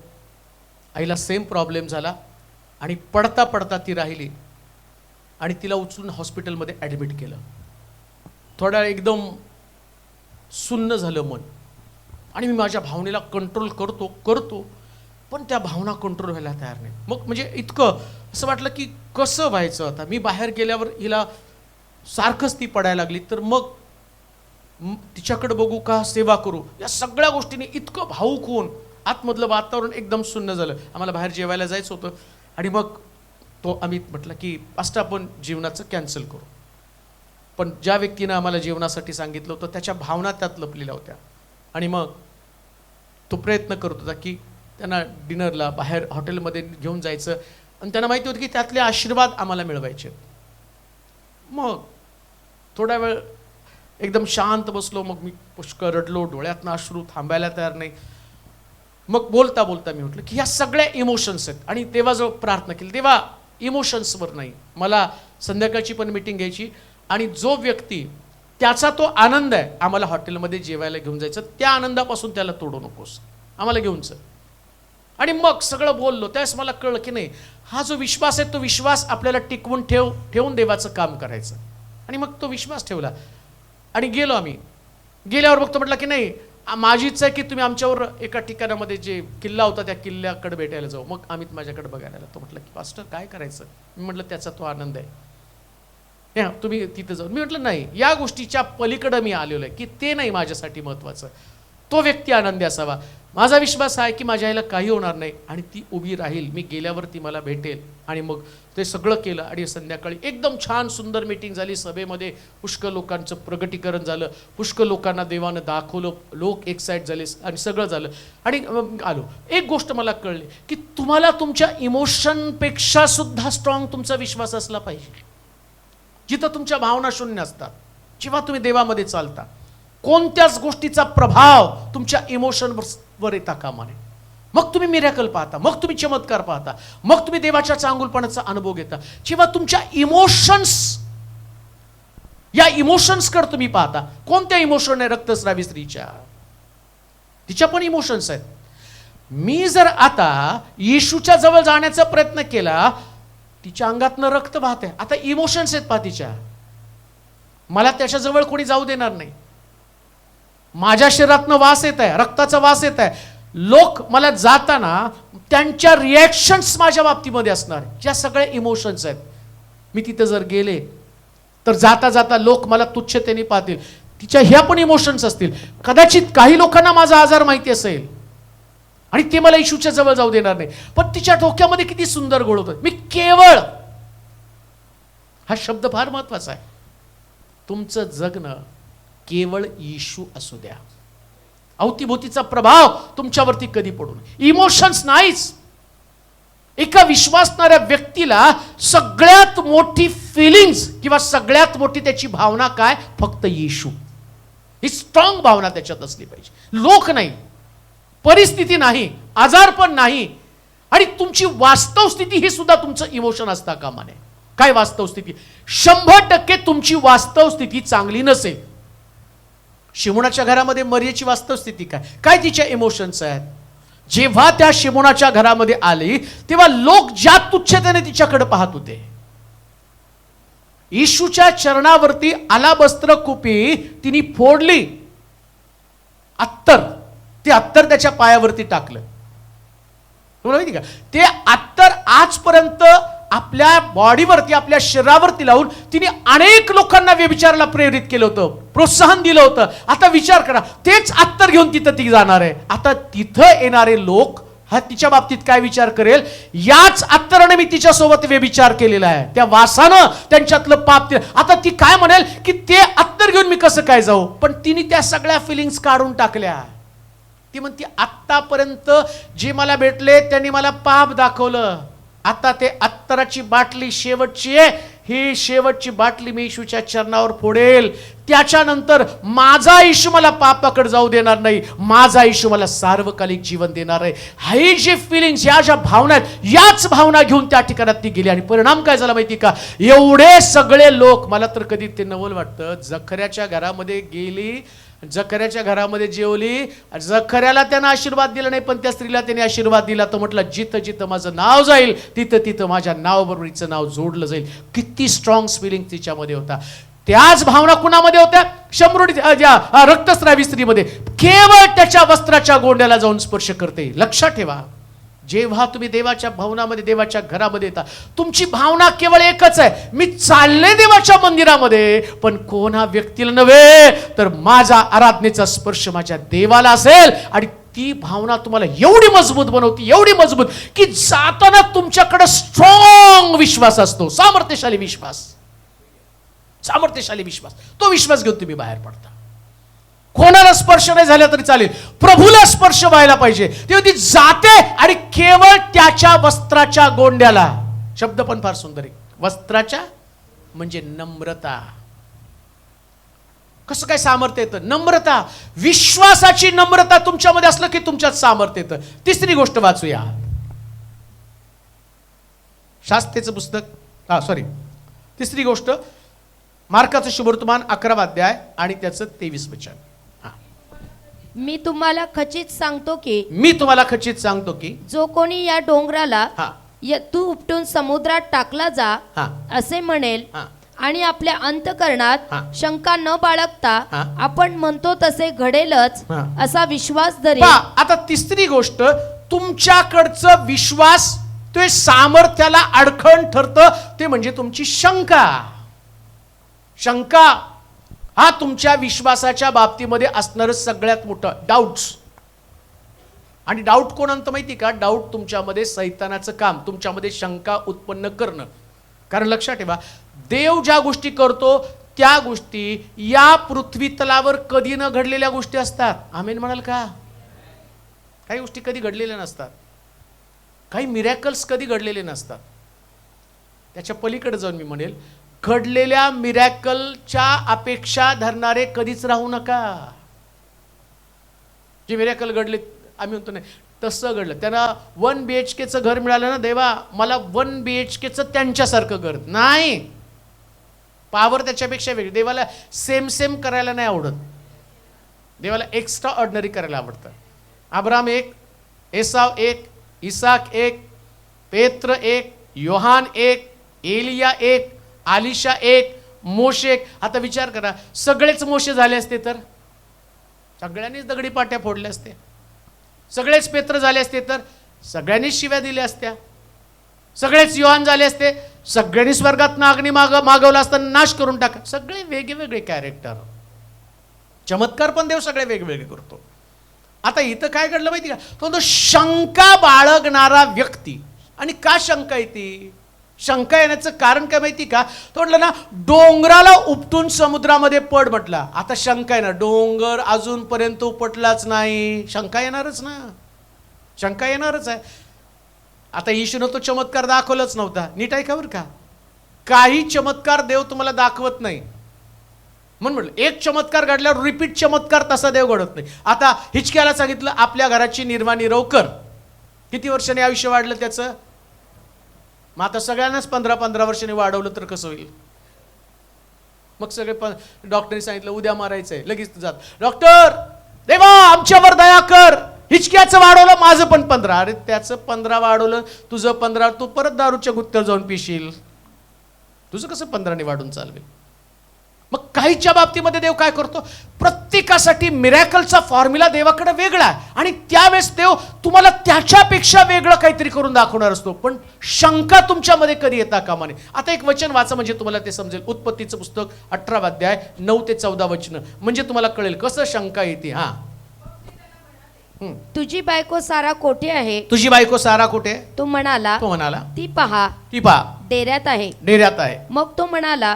आईला सेम प्रॉब्लेम झाला आणि पडता पडता ती राहिली आणि तिला उचलून हॉस्पिटलमध्ये ॲडमिट केलं. थोडा एकदम सुन्न झालं मन. आणि मी माझ्या भावनेला कंट्रोल करतो पण त्या भावना कंट्रोल व्हायला तयार नाही. मग म्हणजे इतकं असं वाटलं की कसं व्हायचं आता. मी बाहेर गेल्यावर हिला सारखंच ती पडायला लागली, तर मग तिच्याकडे बघू का सेवा करू, या सगळ्या गोष्टीने इतकं भावुक होऊन आतमधलं वातावरण एकदम सुन्न झालं. आम्हाला बाहेर जेवायला जायचं होतं आणि मग तो अमित म्हटलं की पास्टर आपण जेवणाचं कॅन्सल करू. पण ज्या व्यक्तीनं आम्हाला जेवणासाठी सांगितलं होतं त्याच्या भावना त्यात लपलेल्या होत्या. आणि मग तो प्रयत्न करत होता की त्यांना डिनरला बाहेर हॉटेलमध्ये घेऊन जायचं आणि त्यांना माहिती होतं की त्यातले आशीर्वाद आम्हाला मिळवायचे. मग थोडा वेळ एकदम शांत बसलो. मग मी पुष्कळ रडलो, डोळ्यातनं अश्रू थांबायला तयार नाही. मग बोलता बोलता मी म्हटलं की ह्या सगळ्या इमोशन्स आहेत. आणि तेव्हा जो प्रार्थना केली तेव्हा इमोशन्सवर नाही, मला संध्याकाळची पण मीटिंग घ्यायची आणि जो व्यक्ती त्याचा तो आनंद आहे, आम्हाला हॉटेलमध्ये जेवायला घेऊन जायचं, त्या आनंदापासून त्याला तोडू नकोस, आम्हाला घेऊन चल. आणि मग सगळं बोललो. त्यावेळेस मला कळलं की नाही, हा जो विश्वास आहे तो विश्वास आपल्याला टिकवून ठेवून देवाचं काम करायचं. आणि मग तो विश्वास ठेवला आणि गेलो. आम्ही गेल्यावर बघतो म्हटलं की नाही, माझी इच्छा आहे की तुम्ही आमच्यावर एका ठिकाणामध्ये जे किल्ला होता त्या किल्ल्याकडे भेटायला जाऊ. मग आम्ही माझ्याकडे बघायला आला. तो म्हटलं की पास्टर काय करायचं. मी म्हटलं त्याचा तो आनंद आहे, तुम्ही तिथं जाऊ. मी म्हटलं नाही, या गोष्टीच्या पलीकडे मी आलेलो आहे की ते नाही माझ्यासाठी महत्त्वाचं, तो व्यक्ती आनंदी असावा. माझा विश्वास आहे की माझ्या आईला काही होणार नाही आणि ती उभी राहील, मी गेल्यावर ती मला भेटेल. आणि मग ते सगळं केलं आणि संध्याकाळी एकदम छान सुंदर मीटिंग झाली. सभेमध्ये पुष्कळ लोकांचं प्रगटीकरण झालं, पुष्कळ लोकांना देवानं दाखवलं, लोक एक्साइट झाले आणि सगळं झालं. आणि आलो. एक गोष्ट मला कळली की तुम्हाला तुमच्या इमोशनपेक्षा सुद्धा स्ट्रॉंग तुमचा विश्वास असला पाहिजे. जिथं तुमच्या भावना शून्य असतात, जेव्हा तुम्ही देवामध्ये चालता, कोणत्याच गोष्टीचा प्रभाव तुमच्या इमोशनवर येता कामा नये. मग तुम्ही मिरॅकल पाहता, मग तुम्ही चमत्कार पाहता, मग तुम्ही देवाच्या चांगुलपणाचा अनुभव घेता. जेव्हा तुमच्या इमोशन्स, या इमोशन्सकडे तुम्ही पाहता. कोणत्या इमोशन आहे? रक्तस्रावी स्त्रीच्या, तिच्या पण इमोशन्स आहेत. मी जर आता येशूच्या जवळ जाण्याचा प्रयत्न केला, तिच्या अंगातनं रक्त वाहते. आता इमोशन्स आहेत पहा तिच्या, मला त्याच्या जवळ कोणी जाऊ देणार नाही. माझ्या शरीरातनं वास येत आहे, रक्ताचा वास येत आहे. लोक मला जाताना त्यांच्या रिॲक्शन्स माझ्या बाबतीमध्ये असणार, ज्या सगळ्या इमोशन्स आहेत. मी तिथे जर गेले तर जाता जाता लोक मला तुच्छतेने पाहतील, तिच्या ह्या पण इमोशन्स असतील. कदाचित काही लोकांना माझा आजार माहिती असेल आणि ते मला येशूच्या जवळ जाऊ देणार नाही, पण तिच्या डोक्यामध्ये किती सुंदर गोळ होतं. मी केवळ, हा शब्द फार महत्वाचा आहे, तुमचं जगणं केवळ येशू असू द्या. अवतीभोवतीचा प्रभाव तुमच्यावरती कधी पडू नये. इमोशन्स नाहीच. एका विश्वासणाऱ्या व्यक्तीला सगळ्यात मोठी फिलिंग्स किंवा सगळ्यात मोठी त्याची भावना काय? फक्त येशू. ही स्ट्रॉंग भावना त्याच्यात असली पाहिजे. लोक नाही, परिस्थिती नाही, आजारपण नाही, आणि तुमची वास्तव स्थिती ही सुद्धा तुमचं इमोशन असता कामा नये. काय वास्तव स्थिती? 100% तुमची वास्तव स्थिती चांगली नसेल. शिमोनाच्या घरामध्ये मरियेची वास्तव स्थिती काय? काय तिच्या इमोशन्स आहेत? जेव्हा त्या शिमोनाच्या घरामध्ये आली तेव्हा लोक ज्या तुच्छतेने तिच्याकडे पाहत होते. येशूच्या चरणावरती आलाबस्त्र कुपी तिने फोडली, अत्तर, ते अत्तर त्याच्या पायावरती टाकलं. तुम्हाला माहिती का? ते अत्तर आजपर्यंत आपल्या बॉडीवरती, आपल्या शरीरावरती लावून तिने अनेक लोकांना व्यभिचाराला प्रेरित केलं होतं, प्रोत्साहन दिलं होतं. आता विचार करा, तेच अत्तर घेऊन तिथं ती जाणार आहे. आता तिथं येणारे लोक हा तिच्या बाबतीत काय विचार करेल? याच अत्तराने मी तिच्यासोबत व्यभिचार केलेला आहे, त्या वासानं त्यांच्यातलं पाप. आता ती काय म्हणेल की ते अत्तर घेऊन मी कसं काय जाऊ? पण तिने त्या सगळ्या फिलिंग्स काढून टाकल्या. ती म्हणते आत्तापर्यंत जे मला भेटले त्यांनी मला पाप दाखवलं, आता ते अत्तराची बाटली शेवटची आहे, ही शेवटची बाटली मी येशूच्या चरणावर फोडेल. त्याच्यानंतर माझा येशू मला पापाकडे जाऊ देणार नाही, माझा येशू मला सार्वकालिक जीवन देणार आहे. ही जी फिलिंग्स, या ज्या भावना आहेत, याच भावना घेऊन त्या ठिकाणात ती गेली. आणि परिणाम काय झाला माहिती का? एवढे सगळे लोक, मला तर कधी ते नवल वाटतं, जखऱ्याच्या घरामध्ये गेली, जखऱ्याच्या घरामध्ये जेवली, जखऱ्याला त्यानं आशीर्वाद दिला नाही, पण त्या स्त्रीला त्याने आशीर्वाद दिला. तर म्हटलं जिथं जिथं माझं नाव जाईल तिथं तिथं माझ्या नावाबरोबर हिचं नाव जोडलं जाईल. किती स्ट्रॉंग फिलिंग तिच्यामध्ये होता. त्याच भावना कुणामध्ये होत्या? रक्तस्रावी स्त्रीमध्ये. केवळ त्याच्या वस्त्राच्या गोंड्याला जाऊन स्पर्श करते. लक्षात ठेवा, जेव्हा तुम्ही देवाच्या भवनामध्ये, देवाच्या घरामध्ये येता, तुमची भावना केवळ एकच आहे, मी चालले देवाच्या मंदिरामध्ये, पण कोणा व्यक्तीला नव्हे, तर माझा आराधनेचा स्पर्श माझ्या देवाला असेल. आणि ती भावना तुम्हाला एवढी मजबूत बनवती, एवढी मजबूत, की जाताना तुमच्याकडे स्ट्रॉंग विश्वास असतो, सामर्थ्यशाली विश्वास, सामर्थ्यशाली विश्वास. तो विश्वास घेऊन तुम्ही बाहेर पडता. कोणाला स्पर्श नाही झाला तरी चालेल, प्रभूला स्पर्श व्हायला पाहिजे. तेव्हा ती जाते आणि केवळ त्याच्या वस्त्राच्या गोंड्याला. शब्द पण फार सुंदर आहे, वस्त्राच्या म्हणजे नम्रता. कसं काय सामर्थ्य येतं? नम्रता, विश्वासाची नम्रता तुमच्यामध्ये असलं की तुमच्यात सामर्थ्य येतं. तिसरी गोष्ट वाचूया, शास्त्रेचं पुस्तक, तिसरी गोष्ट मार्काचं शुभवर्तमान 11 अध्याय आणि त्याचं 23 वचन. मी तुम्हाला खचित सांगतो की जो कोणी या डोंगराला तू उपटून समुद्रात टाकला जा असे म्हणेल आणि आपल्या अंतकरणात शंका न बाळगता आपण म्हणतो तसे घडेलच असा विश्वास धरेल. आता तिसरी गोष्ट, तुमच्याकडचं विश्वास ते सामर्थ्याला अडखण ठरतं, ते म्हणजे तुमची शंका. शंका हा तुमच्या विश्वासाच्या बाबतीमध्ये असणारं सगळ्यात मोठं डाऊट्स. आणि डाऊट कोण आणतं माहिती का? डाऊट तुमच्यामध्ये सैतानाचं काम, तुमच्यामध्ये शंका उत्पन्न करणं. कारण लक्षात ठेवा, देव ज्या गोष्टी करतो त्या गोष्टी या पृथ्वी तलावर कधी न घडलेल्या गोष्टी असतात. आमेन म्हणाल का? काही गोष्टी कधी घडलेल्या नसतात, काही मिरॅकल्स कधी घडलेले नसतात. त्याच्या पलीकडे जाऊन मी म्हणेल, घडलेल्या मिरॅकलच्या अपेक्षा धरणारे कधीच राहू नका. जे मिरॅकल घडले आम्ही म्हणतो नाही तसं घडलं. त्यांना 1 BHKचं घर मिळालं ना, देवा मला 1 BHKचं त्यांच्यासारखं घर नाही. पावर त्याच्यापेक्षा वेगळी. देवाला सेम करायला नाही आवडत. देवाला एक्स्ट्रा ऑर्डिनरी करायला आवडतं. अब्राम 1, एसाव 1, इसाक 1, पेत्र 1, योहान 1, एलिया 1, आलिशा 1, मोशे 1. आता विचार करा, सगळेच मोशे झाले असते तर सगळ्यांनीच दगडी पाट्या फोडल्या असत्या. सगळेच पेत्र झाले असते तर सगळ्यांनीच शिव्या दिल्या असत्या. सगळेच योहान झाले असते, सगळ्यांनी स्वर्गात अग्नी मागवला असताना नाश करून टाका. सगळे वेगवेगळे कॅरेक्टर. चमत्कार पण देव सगळे वेगवेगळे करतो. आता इथं काय घडलं माहिती का, तो शंका बाळगणारा व्यक्ती. आणि का शंका येते? शंका येण्याचं कारण काय माहिती का, तो म्हटलं ना डोंगराला उपटून समुद्रामध्ये पड म्हटला. आता शंका आहे ना, डोंगर अजूनपर्यंत उपटलाच नाही, शंका येणारच ना, शंका येणारच आहे. आता येशूनं तो चमत्कार दाखवलाच नव्हता. नीट ऐका बरं का, काही चमत्कार देव तुम्हाला दाखवत नाही. म्हणून म्हटलं एक चमत्कार घडल्यावर रिपीट चमत्कार तसा देव घडत नाही. आता हिचक्याला सांगितलं आपल्या घराची निर्वाणी कर. किती वर्षांनी आयुष्य वाढलं त्याचं? मग आता सगळ्यांनाच 15-15 वर्षांनी वाढवलं तर कसं होईल? मग सगळे डॉक्टरने सांगितलं उद्या मारायचंय, लगेच जात डॉक्टर देवा आमच्यावर दया कर. हिचक्याचं वाढवलं, माझं पण 15. अरे त्याचं 15 वाढवलं, तुझं 15, तू परत दारूच्या गुत्त्यावर जाऊन पिशील. तुझं कसं 15ने वाढून चालवेल? मग काहीच्या बाबतीमध्ये देव काय करतो, प्रत्येकासाठी मिरॅकलचा फॉर्म्युला देवाकडे वेगळा आहे. आणि त्यावेळेस देव तुम्हाला त्याच्यापेक्षा वेगळं काहीतरी करून दाखवणार असतो. पण शंका तुमच्यामध्ये कधी येता कामा नये. आता एक वचन वाचा म्हणजे तुम्हाला ते समजेल. उत्पत्तीचं पुस्तक 18 अध्याय 9 ते 14 वचन, म्हणजे तुम्हाला कळेल कसं शंका येते. हा, तुझी बायको सारा कोठे आहे? तुझी बायको सारा कुठे? तो म्हणाला ती पहा डेऱ्यात आहे. डेऱ्यात आहे. मग तो म्हणाला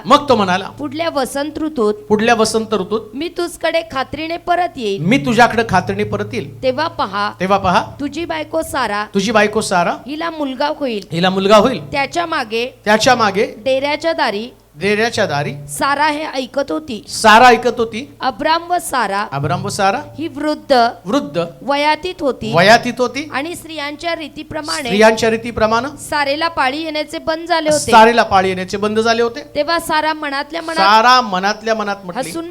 पुढल्या वसंत ऋतूत मी तुझकडे खात्रीने परत येईल. तेव्हा पहा तुझी बायको सारा हिला मुलगा होईल. त्याच्या मागे डेऱ्याच्या दारी सारा ऐकत होती. अब्राम व सारा ही वृद्ध वयातीत होती. आणि स्त्रियांच्या रीतीप्रमाणे सारेला पाळी येण्याचे बंद झाले होते. तेव्हा सारा मनातल्या मनात हसून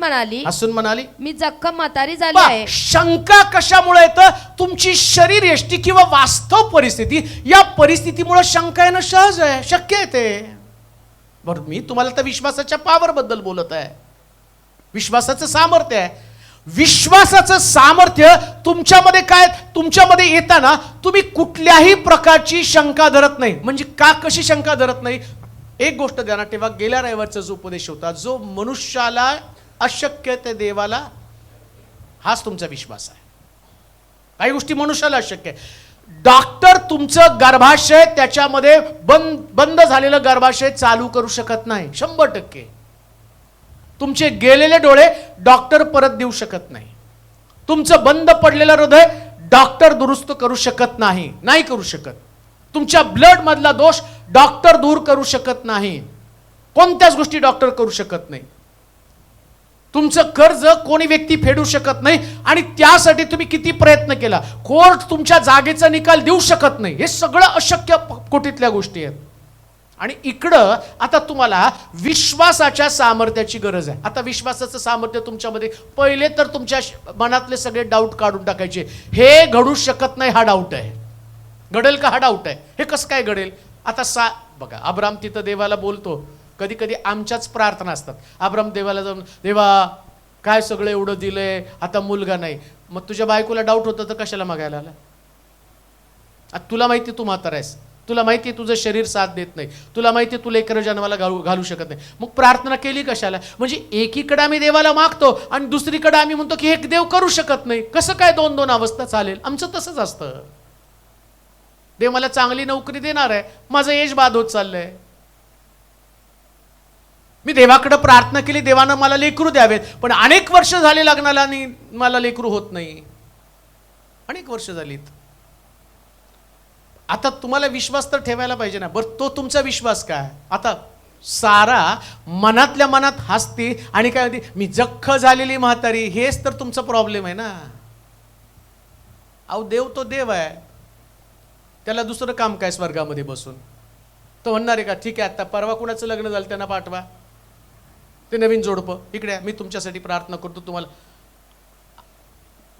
म्हणाली मी जख्म म्हातारी झाली आहे. शंका कशामुळे येतं? तुमची शरीर यष्टी किंवा वास्तव परिस्थिती, या परिस्थितीमुळे शंका येणं सहज आहे, शक्य आहे ते. बरं, मी तुम्हाला तर विश्वासाच्या पॉवर बद्दल बोलत आहे. विश्वासाचं सामर्थ्य आहे. विश्वासाचं सामर्थ्य तुमच्यामध्ये येताना तुम्ही कुठल्याही प्रकारची शंका धरत नाही. म्हणजे कशी शंका धरत नाही? एक गोष्ट ध्यानात ठेवा, गेल्या रविवारचा जो उपदेश होता, जो मनुष्याला अशक्य ते देवाला, हाच तुमचा विश्वास आहे. काही गोष्टी मनुष्याला अशक्य आहे. डॉक्टर तुमचं गर्भाशय, त्याच्यामध्ये बंद झालेलं गर्भाशय चालू करू शकत नाही 100%. तुमचे गेलेले डोळे डॉक्टर परत देऊ शकत नाही. तुमचं बंद पडलेलं हृदय डॉक्टर दुरुस्त करू शकत नाही करू शकत. तुमच्या ब्लड मधला दोष डॉक्टर दूर करू शकत नाही. कोणत्याच गोष्टी डॉक्टर करू शकत नाही. तुमचं कर्ज कोणी व्यक्ती फेडू शकत नाही. आणि त्यासाठी तुम्ही किती प्रयत्न केला, कोर्ट तुमच्या जागेचा निकाल देऊ शकत नाही. हे सगळं अशक्य कोटीतल्या गोष्टी आहेत. आणि इकडं आता तुम्हाला विश्वासाच्या सामर्थ्याची गरज आहे. आता विश्वासाचं सामर्थ्य तुमच्यामध्ये, पहिले तर तुमच्या मनातले सगळे डाऊट काढून टाकायचे. हे घडू शकत नाही हा डाऊट आहे. घडेल का हा डाऊट आहे. हे कसं काय घडेल? आता बघा, अब्राम तिथं देवाला बोलतो. कधी कधी आमच्याच प्रार्थना असतात. अब्राम देवाला जाऊन, देवा काय सगळं एवढं दिलंय, आता मुलगा नाही. मग तुझ्या बायकोला डाऊट होतं तर कशाला मागायला आला? आता तुला माहिती तू म्हातारा आहेस, तुला माहिती तुझं शरीर साथ देत नाही, तुला माहिती तू लेकरं जन्माला घालू शकत नाही, मग प्रार्थना केली कशाला? म्हणजे एकीकडे आम्ही देवाला मागतो आणि दुसरीकडे आम्ही म्हणतो की एक देव करू शकत नाही. कसं काय 2-2 अवस्था चालेल? आमचं तसंच असतं. देव मला चांगली नोकरी देणार आहे, माझं एज बाद होत चाललंय. मी देवाकडे प्रार्थना केली, देवानं मला लेकरू द्यावेत, पण अनेक वर्ष झाले लग्नाला आणि मला लेकरू होत नाही. अनेक वर्ष झालीत. आता तुम्हाला विश्वास तर ठेवायला पाहिजे ना. बरं, तो तुमचा विश्वास काय? आता सारा मनातल्या मनात हसते आणि काय म्हणते, मी जख्ख झालेली म्हातारी. हेच तर तुमचा प्रॉब्लेम आहे ना. अहो देव तो देव आहे, त्याला दुसरं काम काय स्वर्गामध्ये बसून? तो म्हणणार आहे का ठीक आहे आता परवा कुणाचं लग्न झालं त्यांना पाठवा, ते नवीन जोडपं इकडे मी तुमच्यासाठी प्रार्थना करतो, तुम्हाला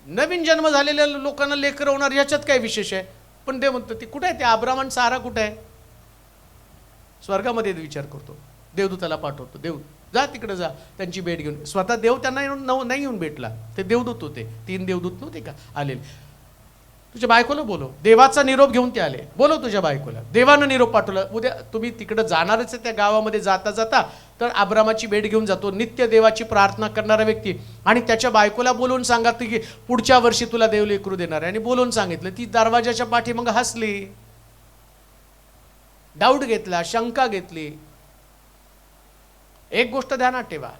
नवीन जन्म झालेल्या लोकांना लेकर होणार याच्यात काय विशेष आहे? पण देव म्हणतो ती कुठे आहे, ते अब्राहम आणि सारा कुठे आहे? स्वर्गामध्ये विचार करतो, देवदूताला पाठवतो, देव जा तिकडे जा त्यांची भेट घेऊन. स्वतः देव त्यांना नाही येऊन भेटला, ते देवदूत होते, 3 देवदूत नव्हते का आलेले. तुझ्या बायकोला बोलव, देवाचा निरोप घेऊन ते आले, बोलव तुझ्या बायकोला. देवानं निरोप पाठवला, उद्या तुम्ही तिकडे जाणारच आहे त्या गावामध्ये, जाता जाता तर अब्रामाची भेट घेऊन जातो, नित्य देवाची प्रार्थना करणारा व्यक्ती. आणि त्याच्या बायकोला बोलवून सांगा की पुढच्या वर्षी तुला देव लेकरू देणार आहे. आणि बोलवून सांगितलं, ती दरवाजाच्या पाठी मग हसली, डाऊट घेतला, शंका घेतली. एक गोष्ट ध्यानात ठेवा,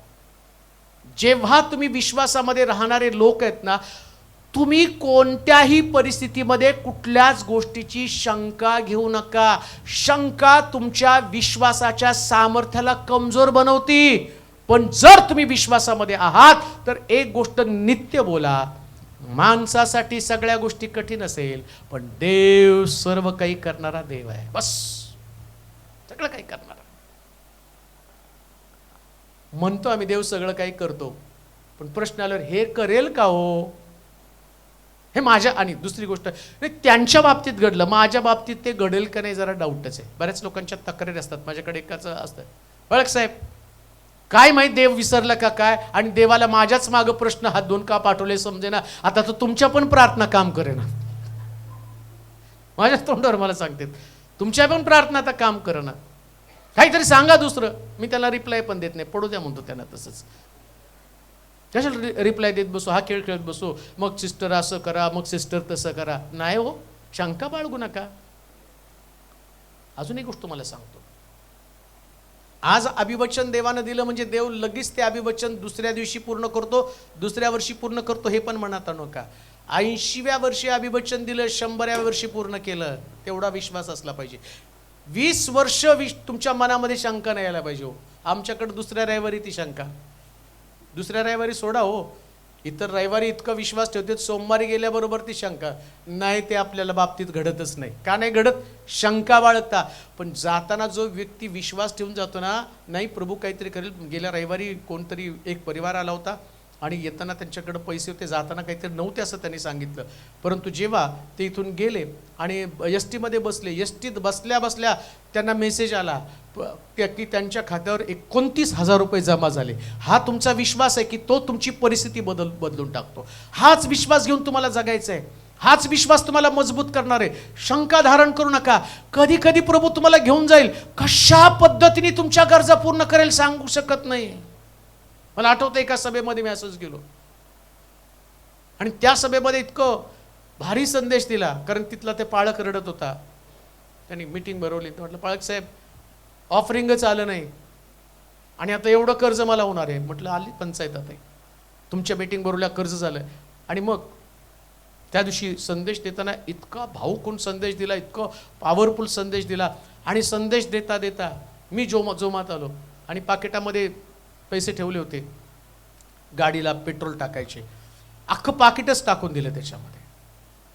जेव्हा तुम्ही विश्वासामध्ये राहणारे लोक आहेत ना, तुम्ही कोणत्याही परिस्थितीमध्ये कुठल्याच गोष्टीची शंका घेऊ नका. शंका तुमच्या विश्वासाच्या सामर्थ्याला कमजोर बनवती. पण जर तुम्ही विश्वासामध्ये आहात तर एक गोष्ट नित्य बोला, माणसासाठी सगळ्या गोष्टी कठीण असेल, पण देव सर्व काही करणारा देव आहे. बस सगळं काही करणारा. म्हणतो आम्ही देव सगळं काही करतो, पण प्रश्न आल्यावर हे करेल का हो? हे माझ्या, आणि दुसरी गोष्ट त्यांच्या बाबतीत घडलं, माझ्या बाबतीत ते घडेल का नाही जरा डाऊटच आहे. बऱ्याच लोकांच्या तक्रारी असतात, माझ्याकडे एकाचं असतं, बळक साहेब काय माहित देव विसरला का काय, आणि देवाला माझ्याच मागं प्रश्न हात दोन का पाठवले समजेना, आता तर तुमच्या पण प्रार्थना काम करेना. माझ्या तोंडावर मला सांगते तुमच्या पण प्रार्थना आता काम करेना, काहीतरी सांगा दुसरं. मी त्याला रिप्लाय पण देत नाही, पडू द्या म्हणतो त्यांना. तसंच कशाला रिप्लाय देत बसू, हा खेळ खेळत बसू, मग सिस्टर असं करा, मग सिस्टर तसं करा. नाही हो, शंका बाळगू नका. अजून एक गोष्ट तुम्हाला सांगतो, आज अभिवचन देवानं दिलं म्हणजे देव लगेच ते अभिवचन दुसऱ्या दिवशी पूर्ण करतो, दुसऱ्या वर्षी पूर्ण करतो, हे पण मनात आणू नका. 80व्या वर्षी अभिवचन दिलं, 100व्या वर्षी पूर्ण केलं, तेवढा विश्वास असला पाहिजे. 20 वर्ष तुमच्या मनामध्ये शंका नाही यायला पाहिजे हो. आमच्याकडे दुसऱ्या रविवारी ती शंका, दुसऱ्या रविवारी सोडा हो, इतर रविवारी इतका विश्वास ठेवते, सोमवारी गेल्याबरोबर ती शंका नाही. ते आपल्याला बाबतीत घडतच नाही. का नाही घडत? शंका बाळगता. पण जाताना जो व्यक्ती विश्वास ठेवून जातो ना, नाही प्रभू काहीतरी करेल. गेल्या रविवारी कोणतरी एक परिवार आला होता आणि येताना त्यांच्याकडे पैसे होते, जाताना काहीतरी नव्हते असं त्यांनी सांगितलं. परंतु जेव्हा ते इथून गेले आणि एस टीमध्ये बसले, एस टीत बसल्या बसल्या त्यांना मेसेज आला की त्यांच्या खात्यावर 29,000 रुपये जमा झाले. हा तुमचा विश्वास आहे की तो तुमची परिस्थिती बदलून टाकतो. हाच विश्वास घेऊन तुम्हाला जगायचं आहे, हाच विश्वास तुम्हाला मजबूत करणार आहे. शंका धारण करू नका. कधी कधी प्रभू तुम्हाला घेऊन जाईल, कशा पद्धतीने तुमच्या गरजा पूर्ण करेल सांगू शकत नाही. मला आठवतं एका सभेमध्ये मी असंच गेलो आणि त्या सभेमध्ये इतकं भारी संदेश दिला, कारण तिथला ते पाळक रडत होता. त्यांनी मीटिंग भरवली, म्हटलं पाळक साहेब ऑफरिंगच आलं नाही आणि आता एवढं कर्ज मला होणार आहे. म्हटलं आली पंचायत, आता तुमच्या मीटिंग भरवल्या कर्ज झालं. आणि मग त्या दिवशी संदेश देताना इतका भावूक संदेश दिला, इतकं पॉवरफुल संदेश दिला. आणि संदेश देता देता मी जोमात आलो आणि पाकिटामध्ये पैसे ठेवले होते, गाडीला पेट्रोल टाकायचे, अख्खं पाकिटच टाकून दिलं त्याच्यामध्ये.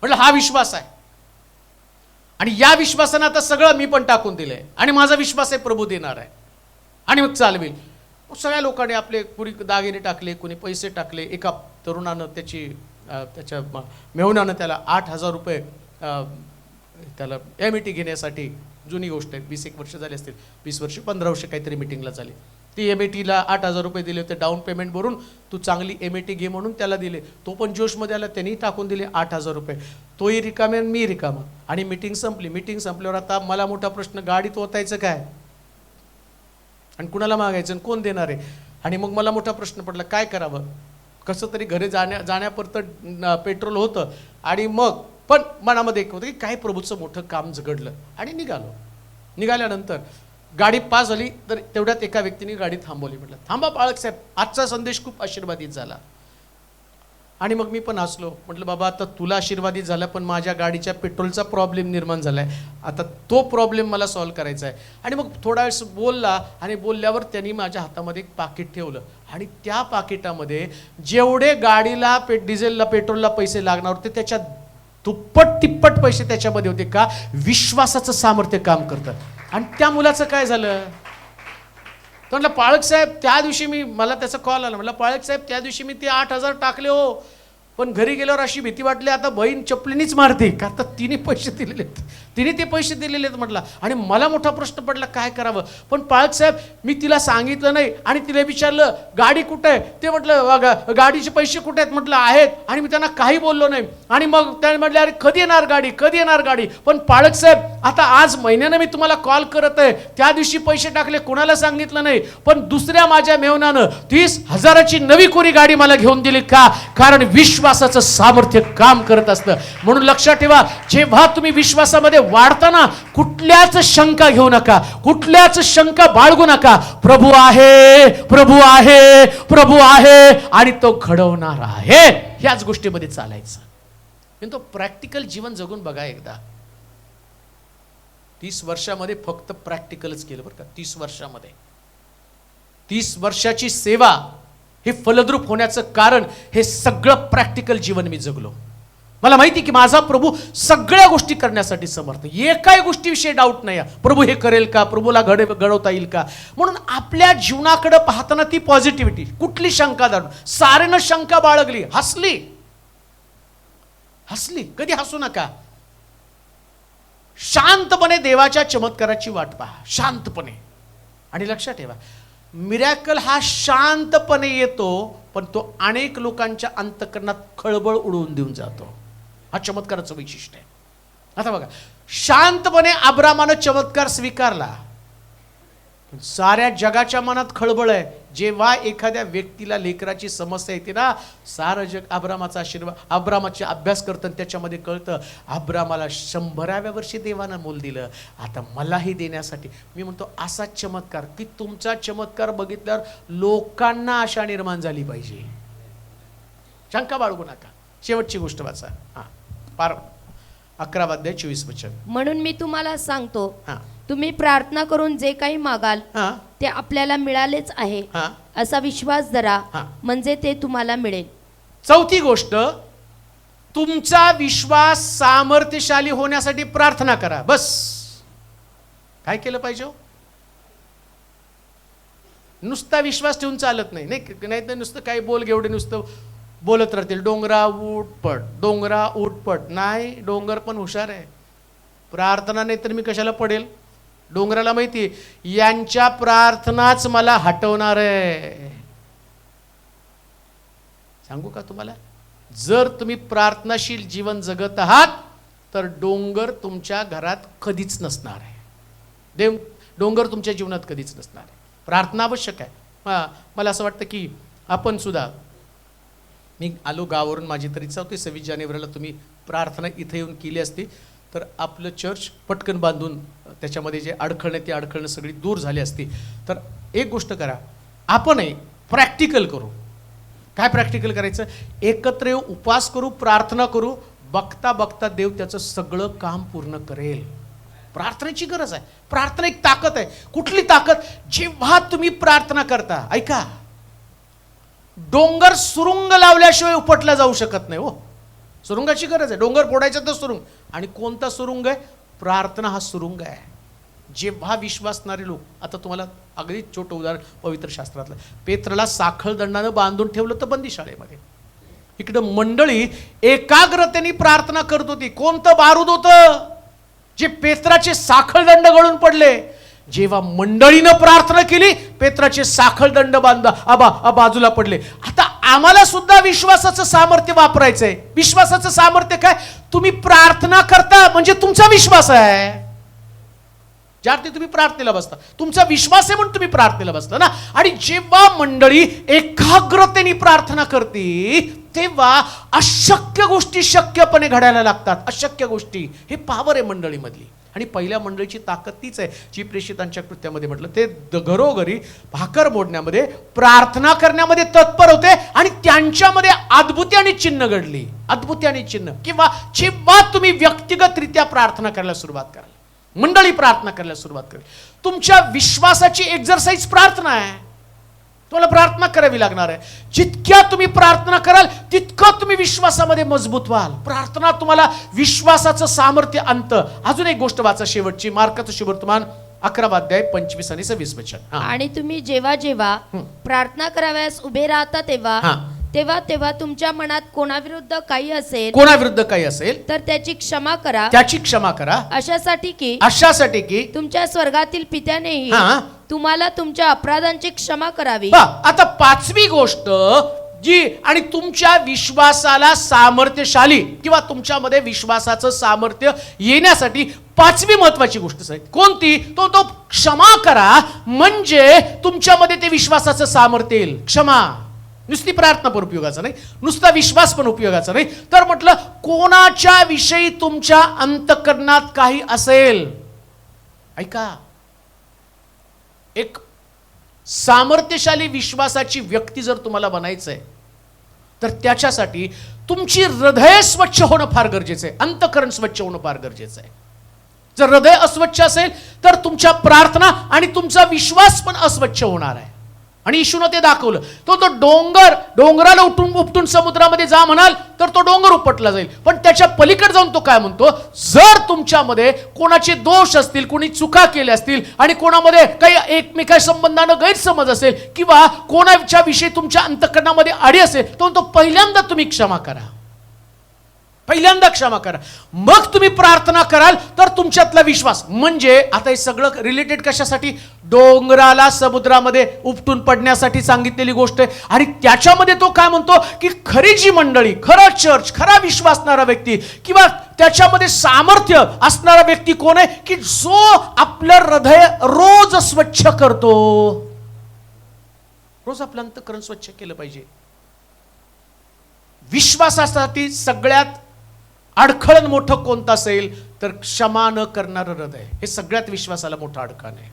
म्हटलं हा विश्वास आहे आणि या विश्वासानं आता सगळं मी पण टाकून दिलंय आणि माझा विश्वास आहे प्रभू देणार आहे आणि मग चालवेल. सगळ्या लोकांनी आपले कुणी दागिने टाकले, कुणी पैसे टाकले. एका तरुणानं त्याच्या मेहुणानं त्याला 8,000 रुपये त्याला MAT घेण्यासाठी, जुनी गोष्ट आहे, 20 वर्ष झाली असतील, 20 वर्ष 15 वर्ष काहीतरी मीटिंगला झाली. ती MATला 8,000 रुपये दिले होते डाऊन पेमेंट भरून, तू चांगली MAT घे म्हणून त्याला दिले. तो पण जोशमध्ये आला, त्यांनी टाकून दिले 8,000 रुपये. तोही रिकामे आणि मी रिकामा. आणि मीटिंग संपली. मीटिंग संपल्यावर आता मला मोठा प्रश्न, गाडीत ओतायचं काय आणि कुणाला मागायचं आणि कोण देणार आहे. आणि मग मला मोठा प्रश्न पडला, काय करावं. कसं तरी घरी जाण्यापुरतं पेट्रोल होतं. आणि मग पण मनामध्ये एक होतं की काय प्रभूचं मोठं काम घडलं. आणि निघाल्यानंतर गाडी पास झाली तर तेवढ्यात एका व्यक्तीने गाडी थांबवली. म्हटलं थांबा बाळक साहेब, आजचा संदेश खूप आशीर्वादित झाला. आणि मग मी पण हसलो. म्हटलं बाबा आता तुला आशीर्वादित झाला, पण माझ्या गाडीच्या पेट्रोलचा प्रॉब्लेम निर्माण झाला आहे. आता तो प्रॉब्लेम मला सॉल्व करायचा आहे. आणि मग थोडा वेळ बोलला आणि बोलल्यावर त्यांनी माझ्या हातामध्ये एक पाकिट ठेवलं आणि त्या पाकिटामध्ये जेवढे गाडीला डिझेलला पेट्रोलला पैसे लागणार होते त्याच्या दुप्पट तिप्पट पैसे त्याच्यामध्ये होते. का? विश्वासाचं सामर्थ्य काम करतं. आणि त्या मुलाचं काय झालं? तर म्हटलं पाळक साहेब त्या दिवशी मला त्याचा कॉल आला. म्हटलं पाळक साहेब त्या दिवशी मी ते 8,000 टाकले हो, पण घरी गेल्यावर अशी भीती वाटली आता बहीण चपलीनीच मारते का, तर तिने पैसे दिलेले आहेत, तिने ते पैसे दिलेले आहेत म्हटलं. आणि मला मोठा प्रश्न पडला काय करावं. पण पाळक साहेब मी तिला सांगितलं नाही आणि तिला विचारलं गाडी कुठे आहे, ते म्हटलं गाडीचे पैसे कुठे आहेत, म्हटलं आहेत. आणि मी त्यांना काही बोललो नाही. आणि मग त्याने म्हटलं अरे कधी येणार गाडी, कधी येणार गाडी. पण पाळक साहेब आता आज महिन्यानं मी तुम्हाला कॉल करत आहे, त्या दिवशी पैसे टाकले कोणाला सांगितलं नाही, पण दुसऱ्या माझ्या मेहनानं 30,000ची नवी कोरी गाडी मला घेऊन दिली. का? कारण विश्वासाचं सामर्थ्य काम करत असतं. म्हणून लक्षात ठेवा, जेव्हा तुम्ही विश्वासामध्ये वाढताना कुठल्याच शंका घेऊ नका, कुठल्याच शंका बाळगू नका. प्रभू आहे, प्रभू आहे, प्रभू आहे आणि तो घडवणार आहे. ह्याच गोष्टीमध्ये चालायचं. पण तो प्रॅक्टिकल जीवन जगून बघा एकदा. 30 वर्षामध्ये फक्त प्रॅक्टिकलच केलं बरं का. 30 वर्षामध्ये 30 वर्षाची सेवा हे फलद्रूप होण्याचं कारण हे सगळं प्रॅक्टिकल जीवन मी जगलो. मला माहिती की माझा प्रभू सगळ्या गोष्टी करण्यासाठी समर्थ. एकाही गोष्टीविषयी डाऊट नाही. प्रभू हे करेल का, प्रभूला घडवता येईल का. म्हणून आपल्या जीवनाकडे पाहताना ती पॉझिटिव्हिटी, कुठली शंका दाडून सारेनं शंका बाळगली, हसली. कधी हसू नका. शांतपणे देवाच्या चमत्काराची वाट पहा, शांतपणे. आणि लक्षात ठेवा, मिरॅकल हा शांतपणे येतो, पण तो अनेक लोकांच्या अंतःकरणात खळबळ उडवून देऊन जातो. हा चमत्काराचं वैशिष्ट्य आहे. आता बघा, शांतपणे अब्रामानं चमत्कार स्वीकारला, पण साऱ्या जगाच्या मनात खळबळ आहे. जेव्हा एखाद्या व्यक्तीला लेकराची समस्या येते ना, सारं जग अब्रामाचा आशीर्वाद, अब्रामाचे अभ्यास करतं, त्याच्यामध्ये कळतं अब्रामाला 100व्या वर्षी देवानं मूल दिलं, आता मलाही देण्यासाठी. मी म्हणतो असा चमत्कार की तुमचा चमत्कार बघितल्यावर लोकांना आशा निर्माण झाली पाहिजे. शंका बाळगू नका. शेवटची गोष्ट वाचा, 11 अध्याय 24 वचन. म्हणून मी तुम्हाला सांगतो, तुम्ही प्रार्थना करून जे काही मागाल ते आपल्याला मिळालेच आहे असा विश्वास धरा, म्हणजे ते तुम्हाला मिळेल. चौथी गोष्ट, तुमचा विश्वास सामर्थ्यशाली होण्यासाठी प्रार्थना करा. बस. काय केलं पाहिजे? नुसता विश्वास ठेवून चालत नाही. नाही तर नुसतं काही बोल घेवडे नुसतं बोलत राहतील, डोंगरा उठपट, डोंगरा उठपट. नाही, डोंगर पण हुशार आहे. प्रार्थना नाही तर मी कशाला पडेल. डोंगराला माहिती यांच्या प्रार्थनाच मला हटवणार आहे. सांगू का तुम्हाला, जर तुम्ही प्रार्थनाशील जीवन जगत आहात तर डोंगर तुमच्या घरात कधीच नसणार आहे. डोंगर तुमच्या जीवनात कधीच नसणार आहे. प्रार्थना आवश्यक आहे. मला असं वाटतं की आपण सुद्धा, मी आलो गावावरून, माझी तरी इच्छा होती 26 जानेवारीला तुम्ही प्रार्थना इथे येऊन केली असती तर आपलं चर्च पटकन बांधून त्याच्यामध्ये जे अडखळणे ते अडखळणं सगळी दूर झाली असती. तर एक गोष्ट करा, आपणही प्रॅक्टिकल करू. काय प्रॅक्टिकल करायचं? एकत्र येऊ, उपवास करू, प्रार्थना करू. बघता बघता देव त्याचं सगळं काम पूर्ण करेल. प्रार्थनेची गरज आहे. प्रार्थना एक ताकद आहे. कुठली ताकद? जेव्हा तुम्ही प्रार्थना करता, ऐका, डोंगर सुरुंग लावल्याशिवाय उपटला जाऊ शकत नाही. हो, सुरुंगाची गरज आहे. डोंगर फोडायचा तर सुरुंग. आणि कोणता सुरुंग आहे? प्रार्थना हा सुरुंग आहे. जेव्हा विश्वासणारे लोक, आता तुम्हाला अगदी छोटं उदाहरण पवित्र शास्त्रातलं, पेत्रला साखळदंडानं बांधून ठेवलं तर बंदीशाळेमध्ये. इकडं मंडळी एकाग्रतेने प्रार्थना करत होती. कोणतं बारूद होतं? जे पेत्राचे साखळदंड गळून पडले. जेव्हा मंडळीनं प्रार्थना केली, पेत्राचे साखळदंड बाजूला पडले. आता आम्हाला सुद्धा विश्वासाचं सामर्थ्य वापरायचंय. विश्वासाचं सामर्थ्य काय? तुम्ही प्रार्थना करता म्हणजे तुमचा विश्वास आहे. ज्या तुम्ही प्रार्थनेला बसता, तुमचा विश्वास आहे म्हणून तुम्ही प्रार्थनेला बसता ना. आणि जेव्हा मंडळी एकाग्रतेने प्रार्थना करते तेव्हा अशक्य गोष्टी शक्यपणे घडायला लागतात. अशक्य गोष्टी, हे पॉवर आहे मंडळीमधली. आणि पहिल्या मंडळीची ताकद तीच आहे जी प्रेषितांच्या कृत्यामध्ये म्हटलं, ते घरोघरी भाकर मोडण्यामध्ये, प्रार्थना करण्यामध्ये तत्पर होते आणि त्यांच्यामध्ये अद्भुती आणि चिन्ह घडली. अद्भुती आणि चिन्ह. किंवा जेव्हा तुम्ही व्यक्तिगतरित्या प्रार्थना करायला सुरुवात कराल, मंडळी प्रार्थना करायला सुरुवात करेल, तुमच्या विश्वासाची एक्झरसाइज प्रार्थना आहे. तुम्हाला प्रार्थना करावी लागणार आहे. जितक्या तुम्ही प्रार्थना कराल तितकं तुम्ही विश्वासामध्ये मजबूत व्हाल. प्रार्थना तुम्हाला विश्वासाचं सामर्थ्य आणतं. अजून एक गोष्ट वाचा शेवटची, मार्काचं शुभवर्तमान 11 अध्याय 25 आणि 26 वचन. आणि तुम्ही जेव्हा जेव्हा प्रार्थना कराव्यास उभे राहता तेव्हा तेव्हा तुमच्या मनात कोणाविरुद्ध काही असेल तर त्याची क्षमा करा. अशासाठी की तुमच्या स्वर्गातील पित्यानेही तुम्हाला तुमच्या अपराधांची क्षमा करावी. आता पाचवी गोष्ट जी आणि तुमच्या विश्वासाला सामर्थ्यशाली किंवा तुमच्यामध्ये विश्वासाचं सामर्थ्य येण्यासाठी पाचवी महत्वाची गोष्ट आहे. कोणती? तो क्षमा करा. म्हणजे तुमच्यामध्ये ते विश्वासाचं सामर्थ्य येईल. क्षमा. नुसती प्रार्थना पण उपयोगाचा नाही, नुसता विश्वास पण उपयोगाचा नाही. तर म्हटलं, कोणाच्या विषयी तुमच्या अंतःकरणात काही असेल, ऐका, एक सामर्थ्यशाली विश्वासाची व्यक्ती जर तुम्हाला बनायचंय तर त्याच्यासाठी तुमची हृदय स्वच्छ होणं फार गरजेचं आहे. अंतःकरण स्वच्छ होणं फार गरजेचं आहे. जर हृदय अस्वच्छ असेल तर तुमच्या प्रार्थना आणि तुमचा विश्वास पण अस्वच्छ होणार आहे. आणि येशूने ते दाखवलं. तो डोंगराला उपटून समुद्रामध्ये जा म्हणाल तर तो डोंगर उपटला जाईल. पण त्याच्या पलीकडे जाऊन तो काय म्हणतो, जर तुमच्यामध्ये कोणाचे दोष असतील, कोणी चुका केल्या असतील आणि कोणामध्ये काही एकमेका संबंधानं गैरसमज असेल किंवा कोणाच्या विषयी तुमच्या अंतःकरणामध्ये आडी असेल, तो पहिल्यांदा तुम्ही क्षमा करा. पहिल्यांदा क्षमा करा. मग तुम्ही प्रार्थना कराल तर तुमच्यातला विश्वास, म्हणजे आता हे सगळं रिलेटेड कशासाठी? डोंगराला समुद्रामध्ये उपटून पडण्यासाठी सांगितलेली गोष्ट आहे. आणि त्याच्यामध्ये तो काय म्हणतो की खरी जी मंडळी, खरा चर्च, खरा विश्वास असणारा व्यक्ती किंवा त्याच्यामध्ये सामर्थ्य असणारा व्यक्ती कोण आहे? की जो आपलं हृदय रोज स्वच्छ करतो. रोज आपलं अंतःकरण स्वच्छ केलं पाहिजे. विश्वासासाठी सगळ्यात अडखळण मोठं कोणतं असेल तर क्षमा न करणारं हृदय. हे सगळ्यात विश्वासाला मोठं अडखण आहे.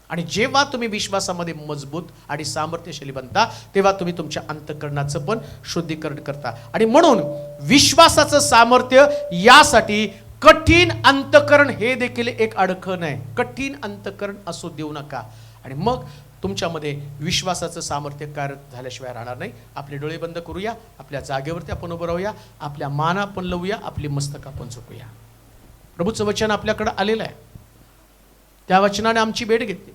आणि जेव्हा तुम्ही विश्वासामध्ये मजबूत आणि सामर्थ्यशाली बनता तेव्हा तुम्ही तुमच्या अंतःकरणाचं पण शुद्धीकरण करता. आणि म्हणून विश्वासाचं सामर्थ्य यासाठी कठीण अंतःकरण हे देखील एक अडखण आहे. कठीण अंतःकरण असू देऊ नका. आणि मग तुमच्यामध्ये विश्वासाचं सामर्थ्य कार्य झाल्याशिवाय राहणार नाही. आपले डोळे बंद करूया, आपल्या जागेवरती आपण उभं राहूया, आपल्या मान आपण लावूया, आपली मस्तक आपण झोपूया. प्रभूचं वचन आपल्याकडे आलेलं आहे. त्या वचनाने आमची भेट घेतली.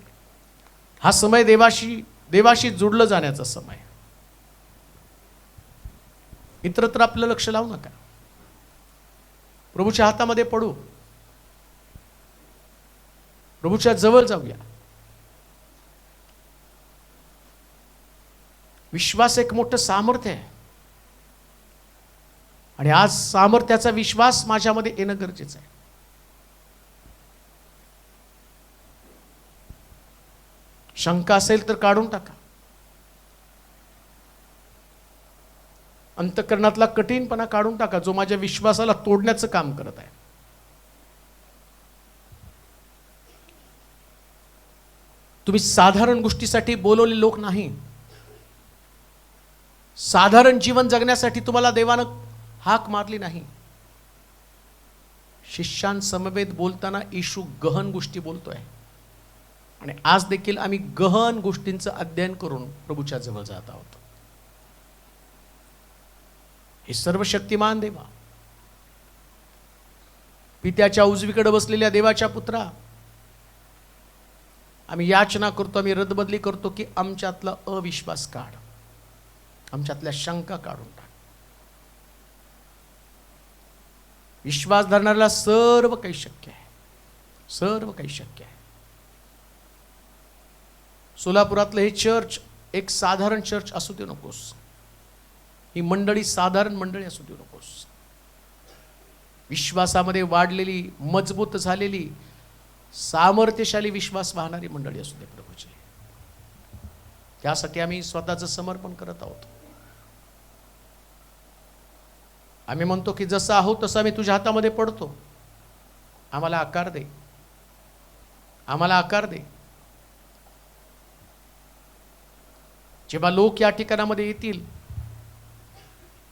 हा समय देवाशी जुडलं जाण्याचा समय. इतरत्र आपलं लक्ष लावू नका. प्रभूच्या हातामध्ये पडू, प्रभूच्या जवळ जाऊया. विश्वास एक मोठं सामर्थ्य आहे. आणि आज सामर्थ्याचा विश्वास माझ्यामध्ये येणं गरजेचं आहे. शंका असेल तर काढून टाका. अंतःकरणातला कठीणपणा काढून टाका जो माझ्या विश्वासाला तोडण्याचं काम करत आहे. तुम्ही साधारण गोष्टीसाठी बोलवले लोक नाही. साधारण जीवन जगण्यासाठी तुम्हाला देवानं हाक मारली नाही. शिष्यांसमवेत बोलताना येशू गहन गोष्टी बोलतोय. आणि आज देखील आम्ही गहन गोष्टींचं अध्ययन करून प्रभूच्या जवळ जात आहोत. हे सर्वशक्तिमान देवा, पित्याच्या उजवीकडे बसलेल्या देवाच्या पुत्रा, आम्ही याचना करतो, आम्ही रद्दबदली करतो की आमच्यातला अविश्वास काढ, आमच्यातल्या शंका काढून टाक. विश्वास धरणाऱ्याला सर्व काही शक्य आहे. सर्व काही शक्य आहे. सोलापुरातलं हे चर्च एक साधारण चर्च असू देऊ नकोस. ही मंडळी साधारण मंडळी असू देऊ नकोस. विश्वासामध्ये वाढलेली, मजबूत झालेली, सामर्थ्यशाली विश्वास वाहणारी मंडळी असू दे प्रभूची. त्यासाठी आम्ही स्वतःचं समर्पण करत आहोत. आम्ही म्हणतो की जसं आहोत तसं आम्ही तुझ्या हातामध्ये पडतो. आम्हाला आकार दे, आम्हाला आकार दे. जेव्हा लोक या ठिकाणामध्ये येतील,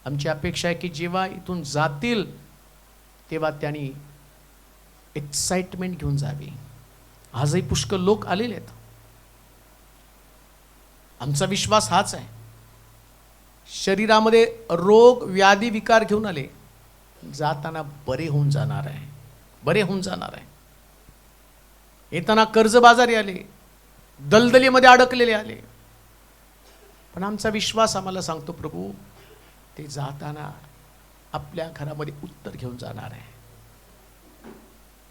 आमची अपेक्षा आहे की जेव्हा इथून जातील तेव्हा त्यांनी एक्साइटमेंट घेऊन जावी. आजही पुष्कळ लोक आलेले आहेत. आमचा विश्वास हाच आहे. शरीरामध्ये रोग व्याधी विकार घेऊन आले, जाताना बरे होऊन जाणार आहे, बरे होऊन जाणार आहे. येताना कर्जबाजारी आले, दलदलीमध्ये अडकलेले आले, पण आमचा विश्वास आम्हाला सांगतो प्रभू ते जाताना आपल्या घरामध्ये उत्तर घेऊन जाणार आहे.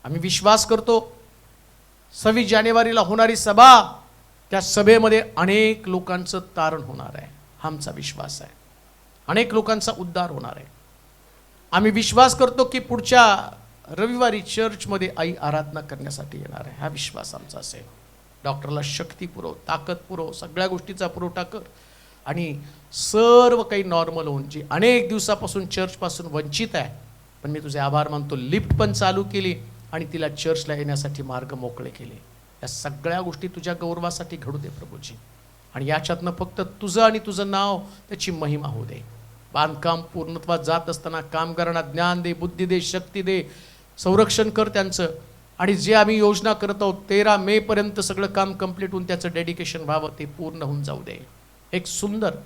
आम्ही विश्वास करतो 26 जानेवारीला होणारी सभा, त्या सभेमध्ये अनेक लोकांचं तारण होणार आहे. हा आमचा विश्वास आहे. अनेक लोकांचा उद्धार होणार आहे. आम्ही विश्वास करतो की पुढच्या रविवारी चर्चमध्ये आई आराधना करण्यासाठी येणार आहे. हा विश्वास आमचा असेल. डॉक्टरला शक्ती पुरव, ताकद पुरव, सगळ्या गोष्टीचा पुरवठा कर आणि सर्व काही नॉर्मल होऊन, जी अनेक दिवसापासून चर्चपासून वंचित आहे, पण मी तुझे आभार मानतो, लिफ्ट पण चालू केली आणि तिला चर्चला येण्यासाठी मार्ग मोकळे केले. या सगळ्या गोष्टी तुझ्या गौरवासाठी घडू दे प्रभूजी, आणि याच्यातनं फक्त तुझं आणि तुझं नाव, त्याची महिमा होऊ दे. बांधकाम पूर्णत्वात जात असताना कामगारांना ज्ञान दे, बुद्धी दे, शक्ती दे, संरक्षण कर त्यांचं. आणि जे आम्ही योजना करत आहोत 13 मे पर्यंत सगळं काम कंप्लीट होऊन त्याचं डेडिकेशन व्हावं, ते पूर्ण होऊन जाऊ दे. एक सुंदर,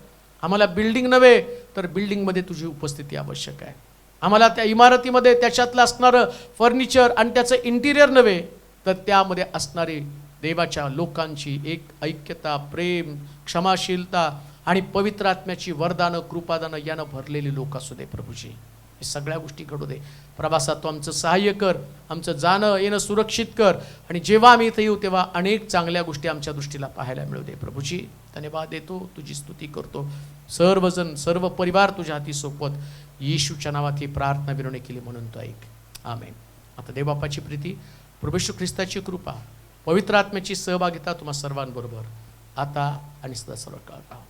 आम्हाला बिल्डिंग नव्हे तर बिल्डिंगमध्ये तुझी उपस्थिती आवश्यक आहे. आम्हाला त्या इमारतीमध्ये त्याच्यातलं असणारं फर्निचर आणि त्याचं इंटिरियर नव्हे तर त्यामध्ये असणारी देवाच्या लोकांची एक ऐक्यता, प्रेम, क्षमाशीलता आणि पवित्र आत्म्याची वरदानं, कृपादानं यानं भरलेली लोक असू दे प्रभूजी. हे सगळ्या गोष्टी घडू दे. प्रवासात तू आमचं सहाय्य कर, आमचं जाणं येणं सुरक्षित कर, आणि जेव्हा आम्ही इथे येऊ तेव्हा अनेक चांगल्या गोष्टी आमच्या दृष्टीला पाहायला मिळू दे प्रभूजी. धन्यवाद देतो, तुझी स्तुती करतो. सर्वजण, सर्व परिवार तुझ्या हाती सोपवत येशूच्या नावात ही प्रार्थना विनवणी केली म्हणून तो ऐक. आमेन. आता देवबापाची प्रीती, प्रभू येशू ख्रिस्ताची कृपा, पवित्र आत्म्याची सहभागिता तुम्हा सर्वांबरोबर आता आणि सदा सर्व काळ राहो.